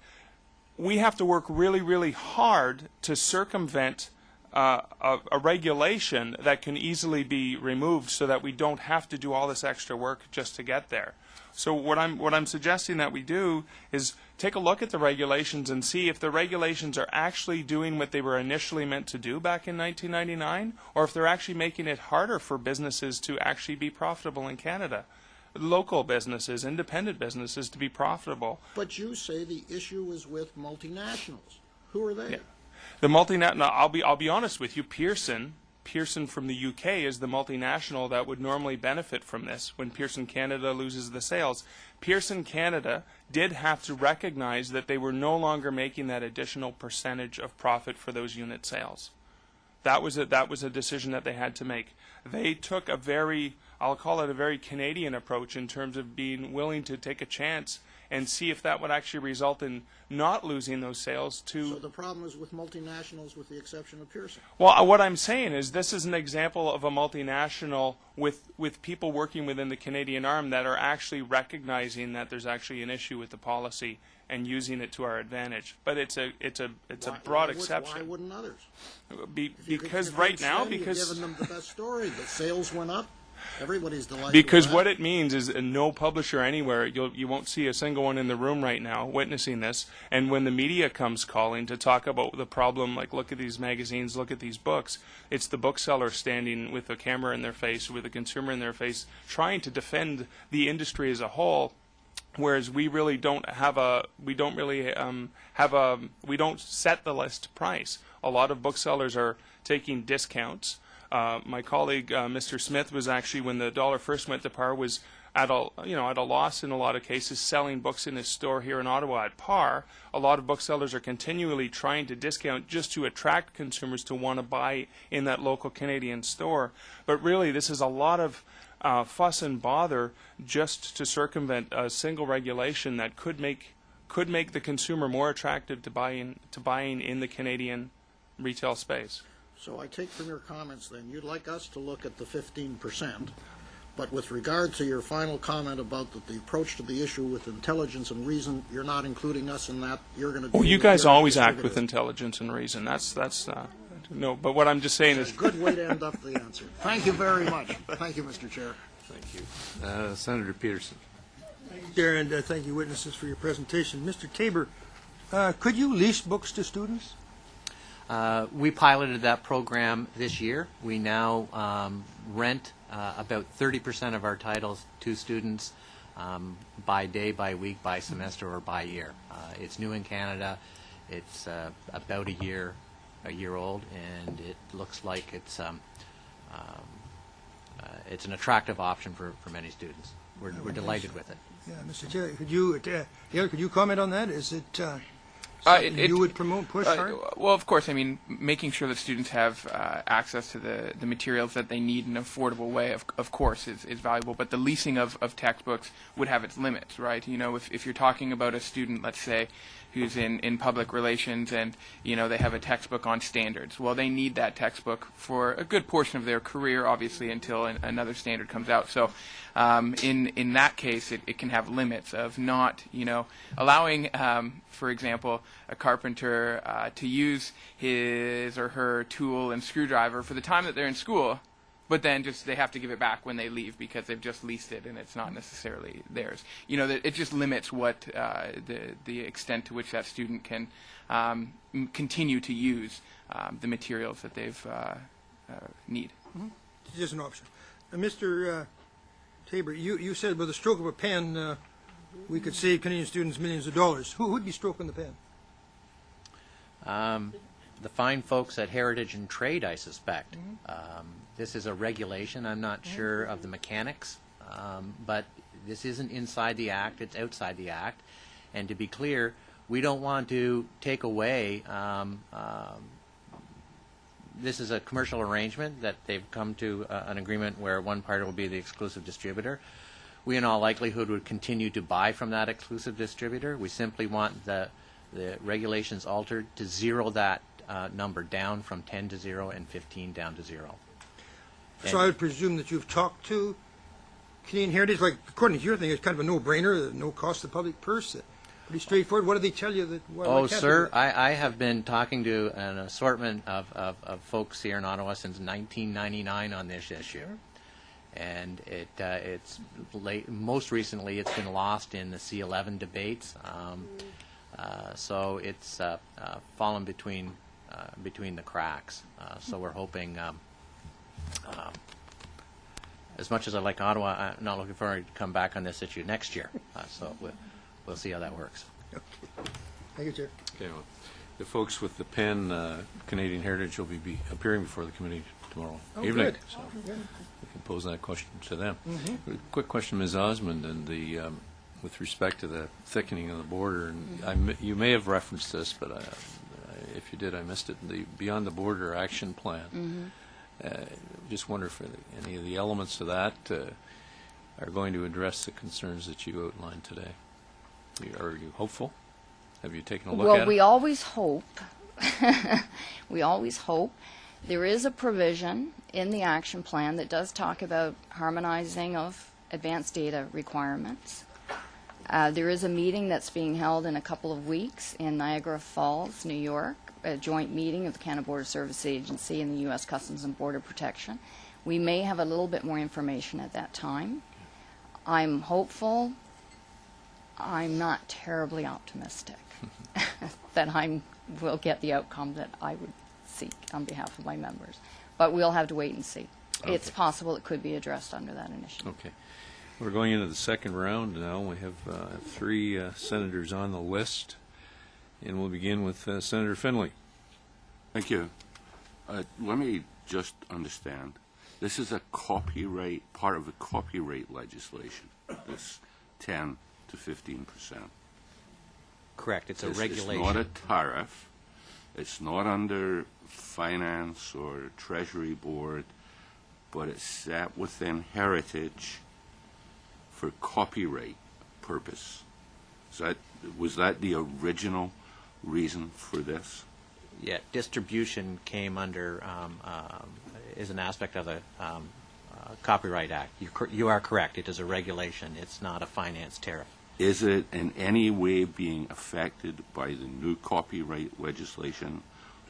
we have to work really, really hard to circumvent a regulation that can easily be removed so that we don't have to do all this extra work just to get there. So what I'm suggesting that we do is take a look at the regulations and see if the regulations are actually doing what they were initially meant to do back in 1999, or if they're actually making it harder for businesses to actually be profitable in Canada. Local businesses, independent businesses, to be profitable. But you say the issue is with multinationals. Who are they? Yeah. The multinational. I'll be honest with you. Pearson from the UK is the multinational that would normally benefit from this when Pearson Canada loses the sales. Pearson Canada did have to recognize that they were no longer making that additional percentage of profit for those unit sales. That was a decision that they had to make. They took I'll call it a very Canadian approach in terms of being willing to take a chance and see if that would actually result in not losing those sales to... So the problem is with multinationals with the exception of Pearson? Well, what I'm saying is this is an example of a multinational with people working within the Canadian arm that are actually recognizing that there's actually an issue with the policy and using it to our advantage. But it's a broad exception. Why wouldn't others? Because right now, you've given them the best story. The sales went up. Everybody's delighted. Because what it means is no publisher anywhere, you won't see a single one in the room right now witnessing this. And when the media comes calling to talk about the problem, like look at these magazines, look at these books, it's the bookseller standing with a camera in their face, with a consumer in their face, trying to defend the industry as a whole. Whereas we really don't we don't set the list price. A lot of booksellers are taking discounts. My colleague, Mr. Smith, was actually, when the dollar first went to par, was at a loss in a lot of cases, selling books in his store here in Ottawa at par. A lot of booksellers are continually trying to discount just to attract consumers to want to buy in that local Canadian store. But really, this is a lot of fuss and bother just to circumvent a single regulation that could make the consumer more attractive to buying in the Canadian retail space. So I take from your comments then, you'd like us to look at the 15%, but with regard to your final comment about the approach to the issue with intelligence and reason, you're not including us in that. You're going to. Well, you guys always act with intelligence and reason. That's no. But what I'm just saying is. A good way to end up the answer. Thank you very much. Thank you, Mr. Chair. Thank you. Senator Peterson. Thank you, Chair, and thank you, witnesses, for your presentation. Mr. Tabor, could you lease books to students? We piloted that program this year. We now rent about 30% of our titles to students by day, by week, by semester, or by year. It's new in Canada. It's about a year old, and it looks like it's an attractive option for many students. We're delighted with it. Yeah, Mr. Chair, could you comment on that? Is it you would promote, push hard? Well, of course. I mean, making sure that students have access to the materials that they need in an affordable way, of course, is valuable. But the leasing of textbooks would have its limits, right? You know, if you're talking about a student, let's say, who's in public relations and, you know, they have a textbook on standards. Well, they need that textbook for a good portion of their career, obviously, until another standard comes out. So in that case, it can have limits of not, you know, allowing, for example, a carpenter to use his or her tool and screwdriver for the time that they're in school, but then just they have to give it back when they leave because they've just leased it and it's not necessarily theirs. You know, it just limits what the extent to which that student can continue to use the materials that they've need. Mm-hmm. It's just an option. Mr. Tabor, you said with a stroke of a pen we could save Canadian students millions of dollars. Who would be stroking the pen? The fine folks at Heritage and Trade, I suspect. This is a regulation. I'm not sure of the mechanics, but this isn't inside the Act. It's outside the Act. And to be clear, we don't want to take away this is a commercial arrangement that they've come to an agreement where one party will be the exclusive distributor. We in all likelihood would continue to buy from that exclusive distributor. We simply want the regulations altered to zero that number down from 10 to 0 and 15 down to 0. So I would presume that you've talked to Canadian Heritage, like according to your thing, it's kind of a no-brainer, no cost to the public purse. Pretty straightforward. What do they tell you that? Oh, sir, I have been talking to an assortment of folks here in Ottawa since 1999 on this issue, and it's late. Most recently, it's been lost in the C11 debates. So it's fallen between the cracks. So we're hoping. As much as I like Ottawa, I'm not looking forward to come back on this issue next year. So we'll see how that works. Thank you, Chair. Okay, well, the folks with the pen, Canadian Heritage, will be appearing before the committee tomorrow evening. Good. So we can pose that question to them. A quick question, Ms. Osmond, and with respect to the thickening of the border, and you may have referenced this, but if you did, I missed it. The Beyond the Border Action Plan. Just wonder if any of the elements of that are going to address the concerns that you outlined today. Are you hopeful? Have you taken a look at it? Well, we always hope. We always hope. There is a provision in the action plan that does talk about harmonizing of advanced data requirements. There is a meeting that's being held in a couple of weeks in Niagara Falls, New York, a joint meeting of the Canada Border Service Agency and the U.S. Customs and Border Protection. We may have a little bit more information at that time. I'm hopeful. I'm not terribly optimistic that we'll get the outcome that I would seek on behalf of my members. But we'll have to wait and see. Okay. It's possible it could be addressed under that initiative. Okay. We're going into the second round now. We have three senators on the list, and we'll begin with Senator Finley. Thank you. Let me just understand. This is a copyright, part of the copyright legislation, this 10 to 15%. Correct. It's a regulation. It's not a tariff. It's not under finance or treasury board, but it's set within heritage for copyright purpose. Was that the original reason for this? Yeah, distribution came under, is an aspect of the Copyright Act. You are correct. It is a regulation. It's not a finance tariff. Is it in any way being affected by the new copyright legislation,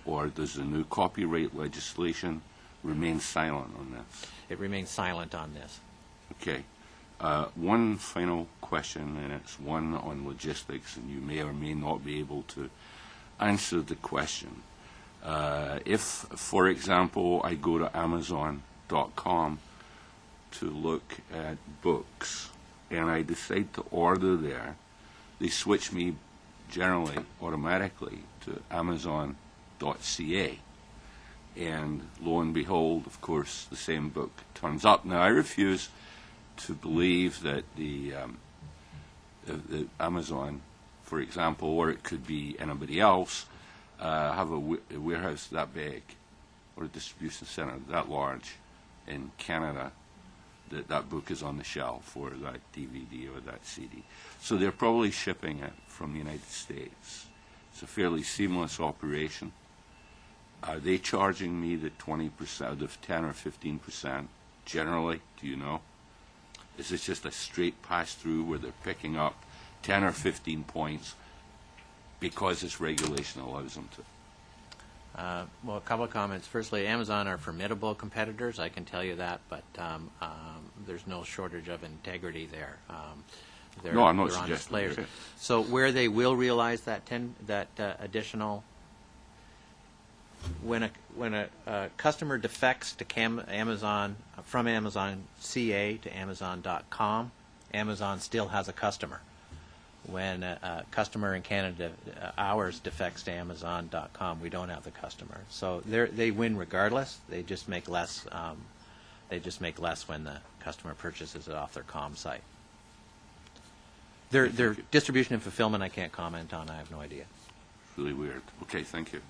or does the new copyright legislation remain silent on this? It remains silent on this. Okay. One final question, and it's one on logistics, and you may or may not be able to answer the question. If, for example, I go to Amazon.com to look at books, and I decide to order there, they switch me generally automatically to Amazon.ca. And lo and behold, of course, the same book turns up. Now, I refuse to believe that the Amazon, for example, or it could be anybody else, have a warehouse that big or a distribution center that large in Canada that book is on the shelf, or that DVD or that CD. So they're probably shipping it from the United States. It's a fairly seamless operation. Are they charging me the 20%, the 10 or 15% generally? Do you know? Is this just a straight pass-through where they're picking up 10 or 15 points because this regulation allows them to? Well, a couple of comments. Firstly, Amazon are formidable competitors, I can tell you that, but there's no shortage of integrity there. No, I'm not they're honest suggesting. players. Okay. So where they will realize that additional, when a customer defects to Amazon, from Amazon CA to Amazon.com, Amazon still has a customer. When a customer in Canada, ours, defects to Amazon.com, we don't have the customer. So they win regardless. They just make less. They just make less when the customer purchases it off their com site. Their distribution and fulfillment, I can't comment on. I have no idea. Really weird. Okay, thank you.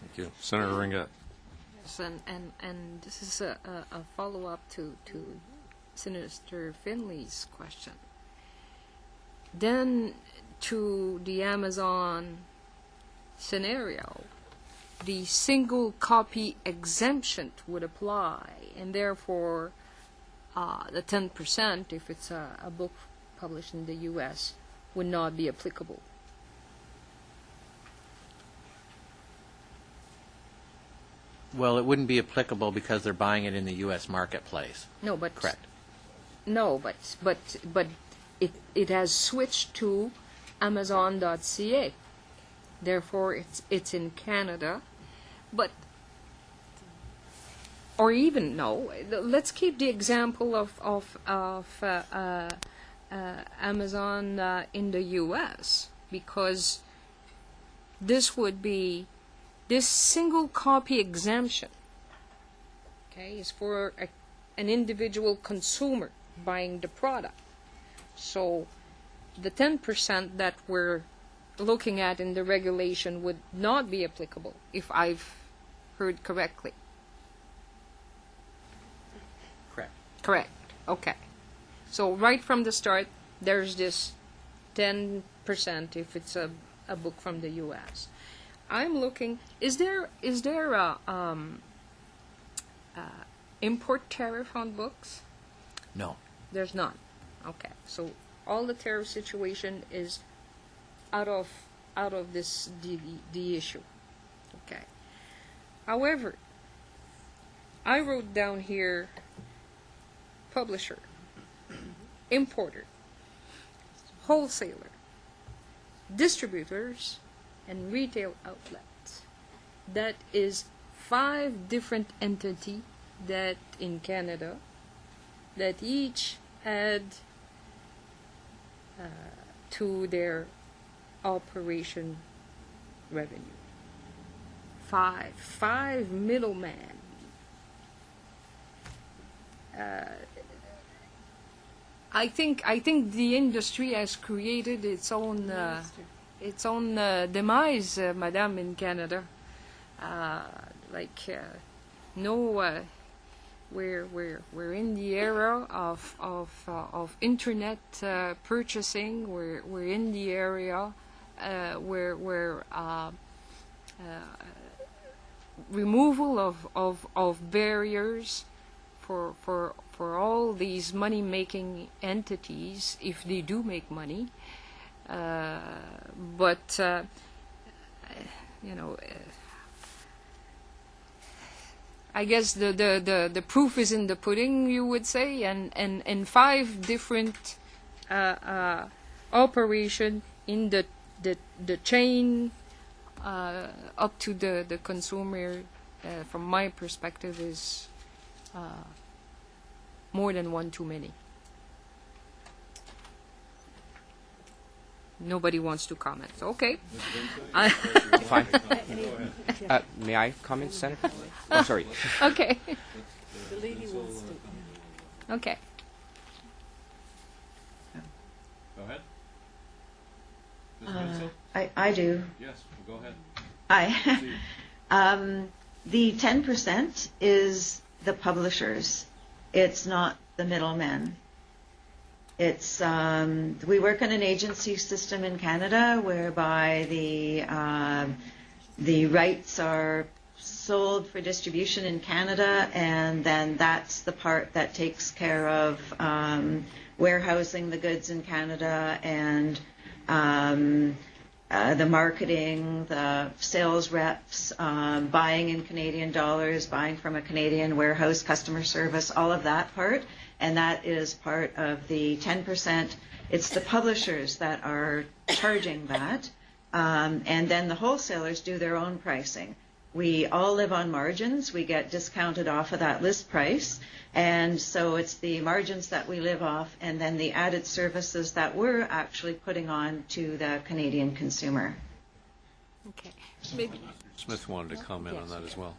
Thank you. Senator Ringett. Yes, and this is a follow-up to Senator Finley's question. Then, to the Amazon scenario, the single copy exemption would apply, and therefore the 10%, if it's a book published in the U.S., would not be applicable. Well, it wouldn't be applicable because they're buying it in the U.S. marketplace. No, but correct. No, but it has switched to Amazon.ca. Therefore, it's in Canada, but or even no. Let's keep the example of Amazon in the U.S. because this would be this single copy exemption. Okay, is for an individual consumer buying the product. So the 10% that we're looking at in the regulation would not be applicable, if I've heard correctly. Correct. Correct. Okay. So right from the start, there's this 10% if it's a book from the U.S. I'm looking, is there a import tariff on books? No. There's none. Okay. So all the tariff situation is out of this the issue. Okay. However, I wrote down here publisher, importer, wholesaler, distributors, and retail outlets. That is 5 different entities that in Canada that each add to their operation revenue. 5 middlemen. I think the industry has created its own demise, Madame, we're in the era of internet purchasing. We're in the area where removal of barriers for all these money-making entities, if they do make money. But I guess the proof is in the pudding, you would say, and 5 different operation in the chain up to the consumer, from my perspective, is more than one too many. Nobody wants to comment. Okay. Fine. May I comment, Senator? Oh, sorry. Okay. The lady wants to. Okay. Go ahead. Ms. Winslow? I do. Yes, well, go ahead. The 10% is the publishers. It's not the middlemen. It's we work on an agency system in Canada whereby the rights are sold for distribution in Canada, and then that's the part that takes care of warehousing the goods in Canada and the marketing, the sales reps, buying in Canadian dollars, buying from a Canadian warehouse, customer service, all of that part. And that is part of the 10%. It's the publishers that are charging that. And then the wholesalers do their own pricing. We all live on margins. We get discounted off of that list price. And so it's the margins that we live off and then the added services that we're actually putting on to the Canadian consumer. Okay. Maybe. Smith wanted to comment on that as well.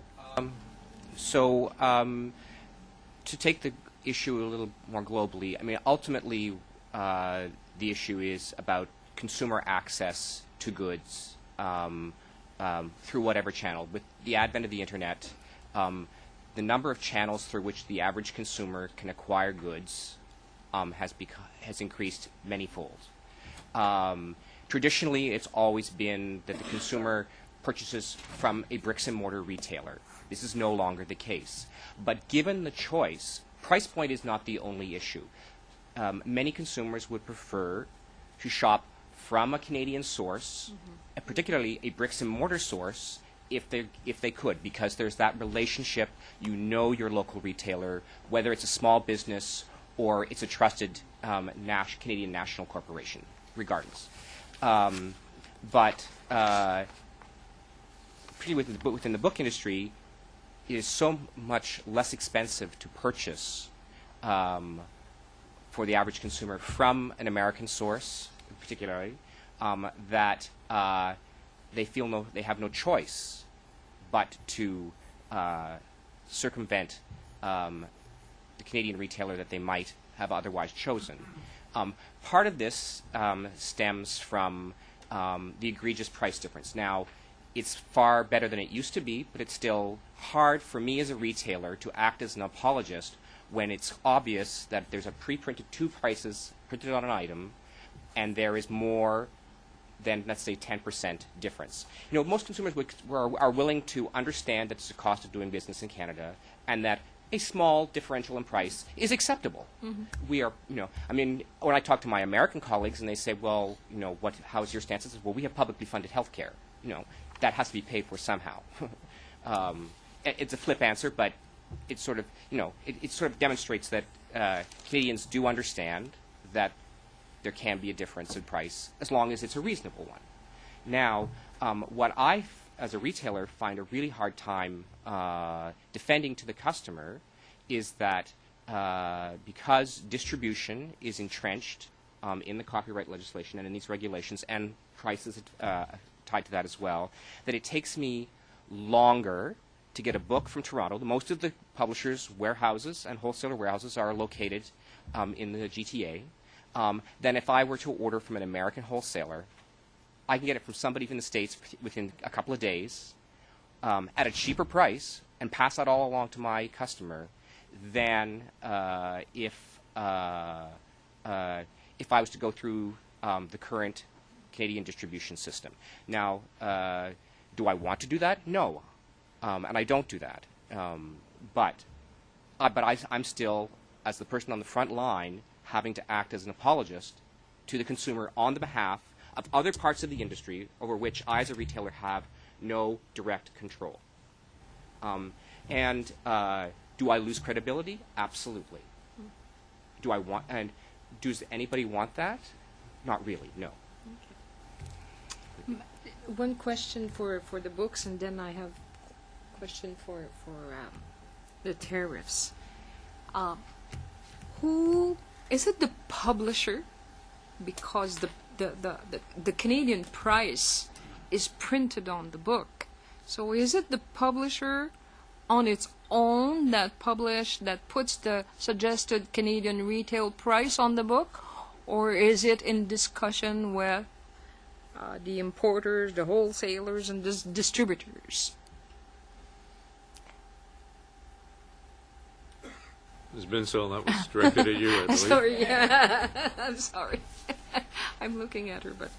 To take the issue a little more globally, I mean, ultimately, the issue is about consumer access to goods through whatever channel. With the advent of the internet, the number of channels through which the average consumer can acquire goods has increased manyfold. Traditionally, it's always been that the consumer purchases from a bricks and mortar retailer. This is no longer the case. But given the choice, price point is not the only issue. Many consumers would prefer to shop from a Canadian source, particularly a bricks and mortar source, if they could, because there's that relationship. You know your local retailer, whether it's a small business or it's a trusted Canadian national corporation, regardless. But particularly within the book industry, it is so much less expensive to purchase for the average consumer from an American source, particularly, that they have no choice but to circumvent the Canadian retailer that they might have otherwise chosen. Part of this stems from the egregious price difference. Now, it's far better than it used to be, but it's still hard for me as a retailer to act as an apologist when it's obvious that there's a pre-printed 2 prices printed on an item and there is more than, let's say, 10% difference. You know, most consumers are willing to understand that it's a cost of doing business in Canada and that a small differential in price is acceptable. We are, I mean, when I talk to my American colleagues and they say, well, how's your stance? I say, well, we have publicly funded health care. That has to be paid for somehow. It's a flip answer, but it sort of, it sort of demonstrates that Canadians do understand that there can be a difference in price as long as it's a reasonable one. Now, what I, as a retailer, find a really hard time defending to the customer is that because distribution is entrenched in the copyright legislation and in these regulations, and prices tied to that as well, that it takes me longer to get a book from Toronto. Most of the publishers' warehouses and wholesaler warehouses are located in the GTA. Than if I were to order from an American wholesaler. I can get it from somebody in the States within a couple of days at a cheaper price and pass that all along to my customer than if I was to go through the current Canadian distribution system. Now, do I want to do that? No, and I don't do that. But I'm still, as the person on the front line, having to act as an apologist to the consumer on the behalf of other parts of the industry over which I, as a retailer, have no direct control. And do I lose credibility? Absolutely. Do I want, and does anybody want that? Not really, no. One question for the books, and then I have a question for the tariffs. Who is it? The publisher, because the Canadian price is printed on the book. So is it the publisher on its own that puts the suggested Canadian retail price on the book, or is it in discussion with the importers, the wholesalers, and the distributors? Ms. Binsell, that was directed at you, I believe. Sorry, yeah. I'm sorry. I'm looking at her, but...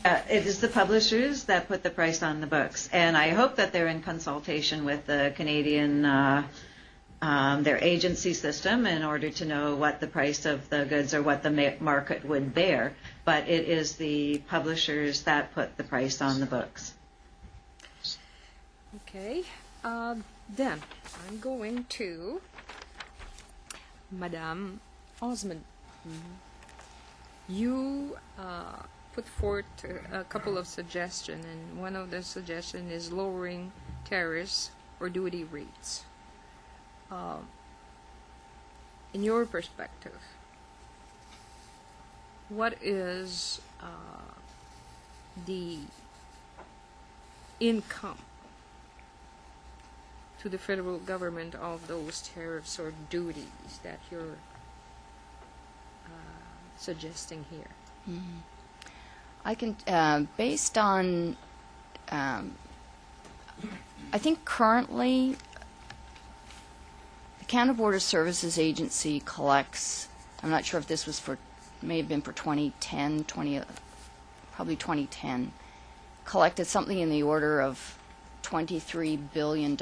It is the publishers that put the price on the books, and I hope that they're in consultation with the Canadian, their agency system, in order to know what the price of the goods or what the market would bear. But it is the publishers that put the price on the books. Okay. Then I'm going to Madame Osmond. You put forth a couple of suggestions, and one of the suggestions is lowering tariffs or duty rates. In your perspective, what is the income to the federal government of those tariffs or duties that you're suggesting here? Mm-hmm. I can, based on, I think currently the Canada Border Services Agency collects, I'm not sure if this was for, may have been for 2010, probably 2010, collected something in the order of $23 billion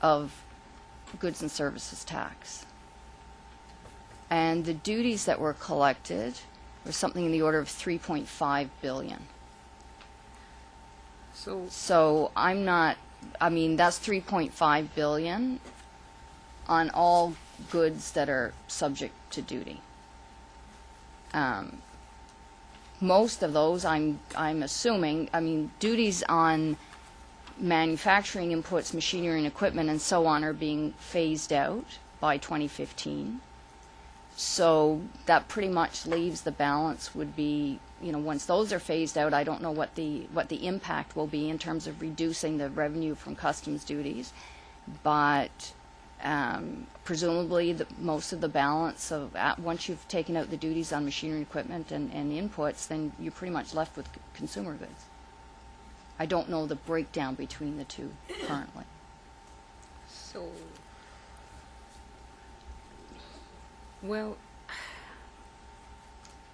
of goods and services tax. And the duties that were collected were something in the order of $3.5 billion. So I'm not, I mean, that's $3.5 billion on all goods that are subject to duty. Most of those, I'm assuming, I mean, duties on manufacturing inputs, machinery and equipment and so on are being phased out by 2015. So that pretty much leaves the balance would be, you know, once those are phased out, I don't know what the impact will be in terms of reducing the revenue from customs duties, but presumably most of the balance of once you've taken out the duties on machinery and equipment and inputs, then you're pretty much left with consumer goods. I don't know the breakdown between the two currently. So, well,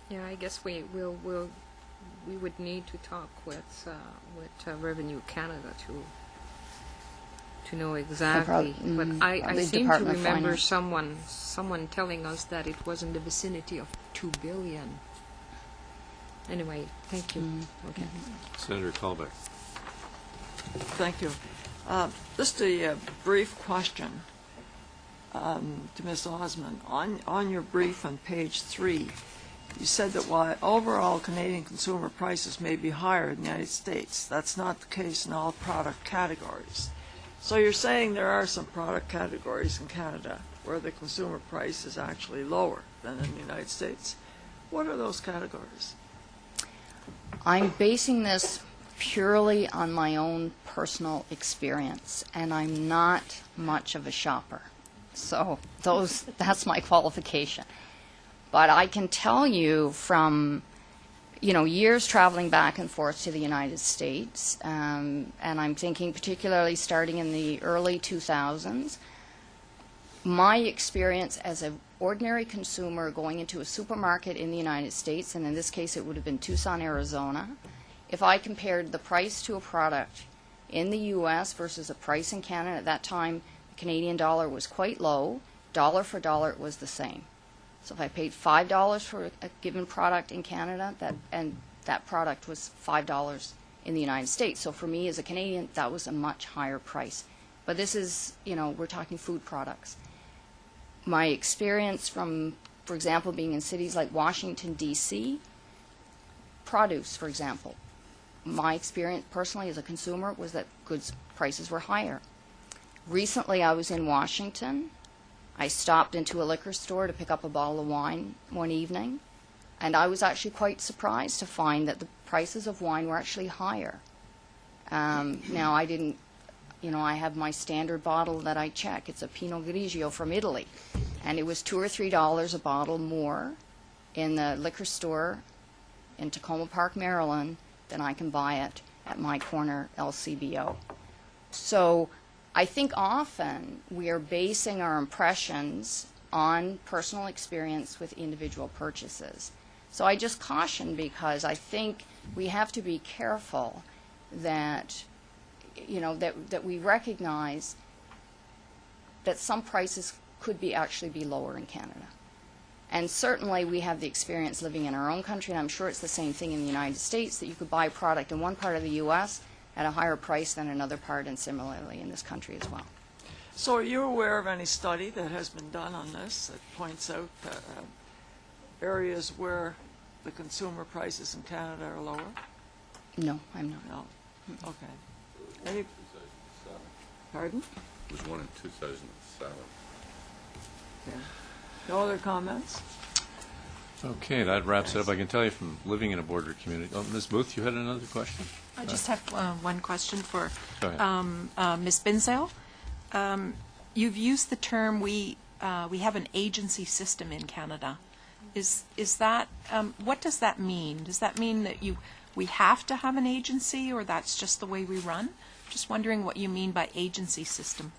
yeah, I guess we would need to talk with Revenue Canada to know exactly. But I seem to remember someone telling us that it was in the vicinity of $2 billion. Anyway, thank you. Okay. Senator Colbeck. Thank you. Just a brief question to Ms. Osmond. On your brief on page 3, you said that while overall Canadian consumer prices may be higher in the United States, that's not the case in all product categories. So you're saying there are some product categories in Canada where the consumer price is actually lower than in the United States. What are those categories? I'm basing this purely on my own personal experience, and I'm not much of a shopper. So that's my qualification. But I can tell you from years traveling back and forth to the United States, and I'm thinking particularly starting in the early 2000s. My experience as an ordinary consumer going into a supermarket in the United States, and in this case it would have been Tucson, Arizona, if I compared the price to a product in the U.S. versus a price in Canada, at that time the Canadian dollar was quite low. Dollar for dollar it was the same. So if I paid $5 for a given product in Canada, that product was $5 in the United States. So for me as a Canadian, that was a much higher price. But this is, we're talking food products. My experience from, for example, being in cities like Washington, D.C., produce, for example, my experience personally as a consumer was that goods prices were higher. Recently I was in Washington. I stopped into a liquor store to pick up a bottle of wine one evening, and I was actually quite surprised to find that the prices of wine were actually higher. Now, I didn't, I have my standard bottle that I check. It's a Pinot Grigio from Italy, and it was $2 or $3 a bottle more in the liquor store in Tacoma Park, Maryland, than I can buy it at my corner LCBO. So I think often we are basing our impressions on personal experience with individual purchases. So I just caution, because I think we have to be careful that, that we recognize that some prices could actually be lower in Canada. And certainly we have the experience living in our own country, and I'm sure it's the same thing in the United States, that you could buy a product in one part of the U.S. at a higher price than another part, and similarly in this country as well. So are you aware of any study that has been done on this that points out areas where the consumer prices in Canada are lower? No, I'm not. No. Okay. Pardon? It was one in 2007. Yeah. No other comments? Okay, that wraps it up. I can tell you from living in a border community. Oh, Ms. Booth, you had another question? I just have one question for Go ahead. Ms. Binzel. You've used the term we have an agency system in Canada. Is that what does that mean? Does that mean that we have to have an agency, or that's just the way we run? Just wondering what you mean by agency system.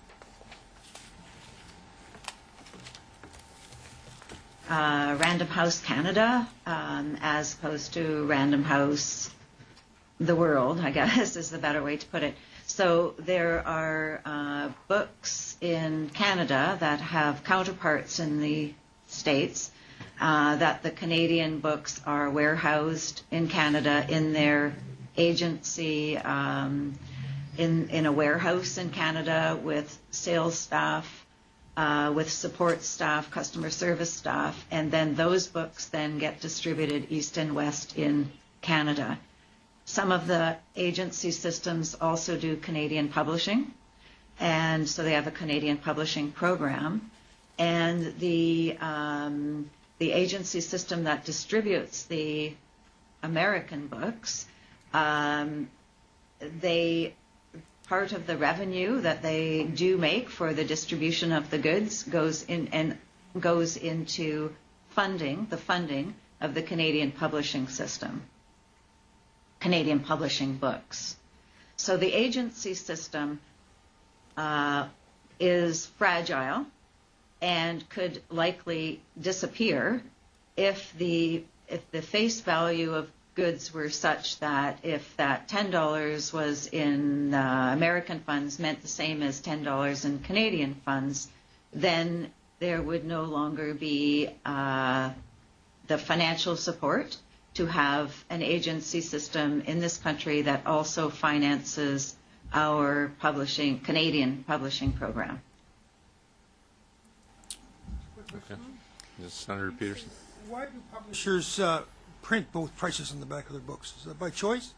Random House Canada, as opposed to Random House the world, I guess is the better way to put it. So there are books in Canada that have counterparts in the States, that the Canadian books are warehoused in Canada in their agency, in a warehouse in Canada with sales staff, with support staff, customer service staff, and then those books then get distributed east and west in Canada. Some of the agency systems also do Canadian publishing, and so they have a Canadian publishing program. And the agency system that distributes the American books, part of the revenue that they do make for the distribution of the goods goes into the funding of the Canadian publishing system, Canadian publishing books. So the agency system is fragile and could likely disappear if the face value of goods were such that if that $10 was in American funds meant the same as $10 in Canadian funds, then there would no longer be the financial support to have an agency system in this country that also finances our Canadian publishing program. Okay. Senator Peterson. Why do publishers print both prices on the back of their books? Is that by choice?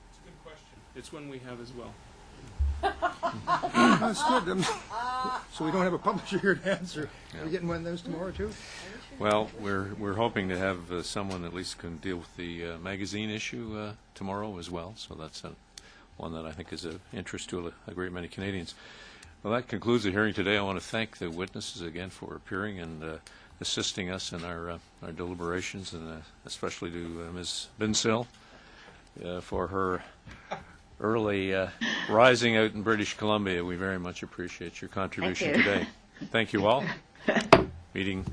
It's a good question. It's one we have as well. That's good. So we don't have a publisher here to answer. Are we getting one of those tomorrow too? Well, we're hoping to have someone at least can deal with the magazine issue tomorrow as well. So that's one that I think is of interest to a great many Canadians. Well, that concludes the hearing today. I want to thank the witnesses again for appearing, and assisting us in our deliberations, and especially to Ms. Binsill for her early rising out in British Columbia. We very much appreciate your contribution today. Thank you all. Meeting.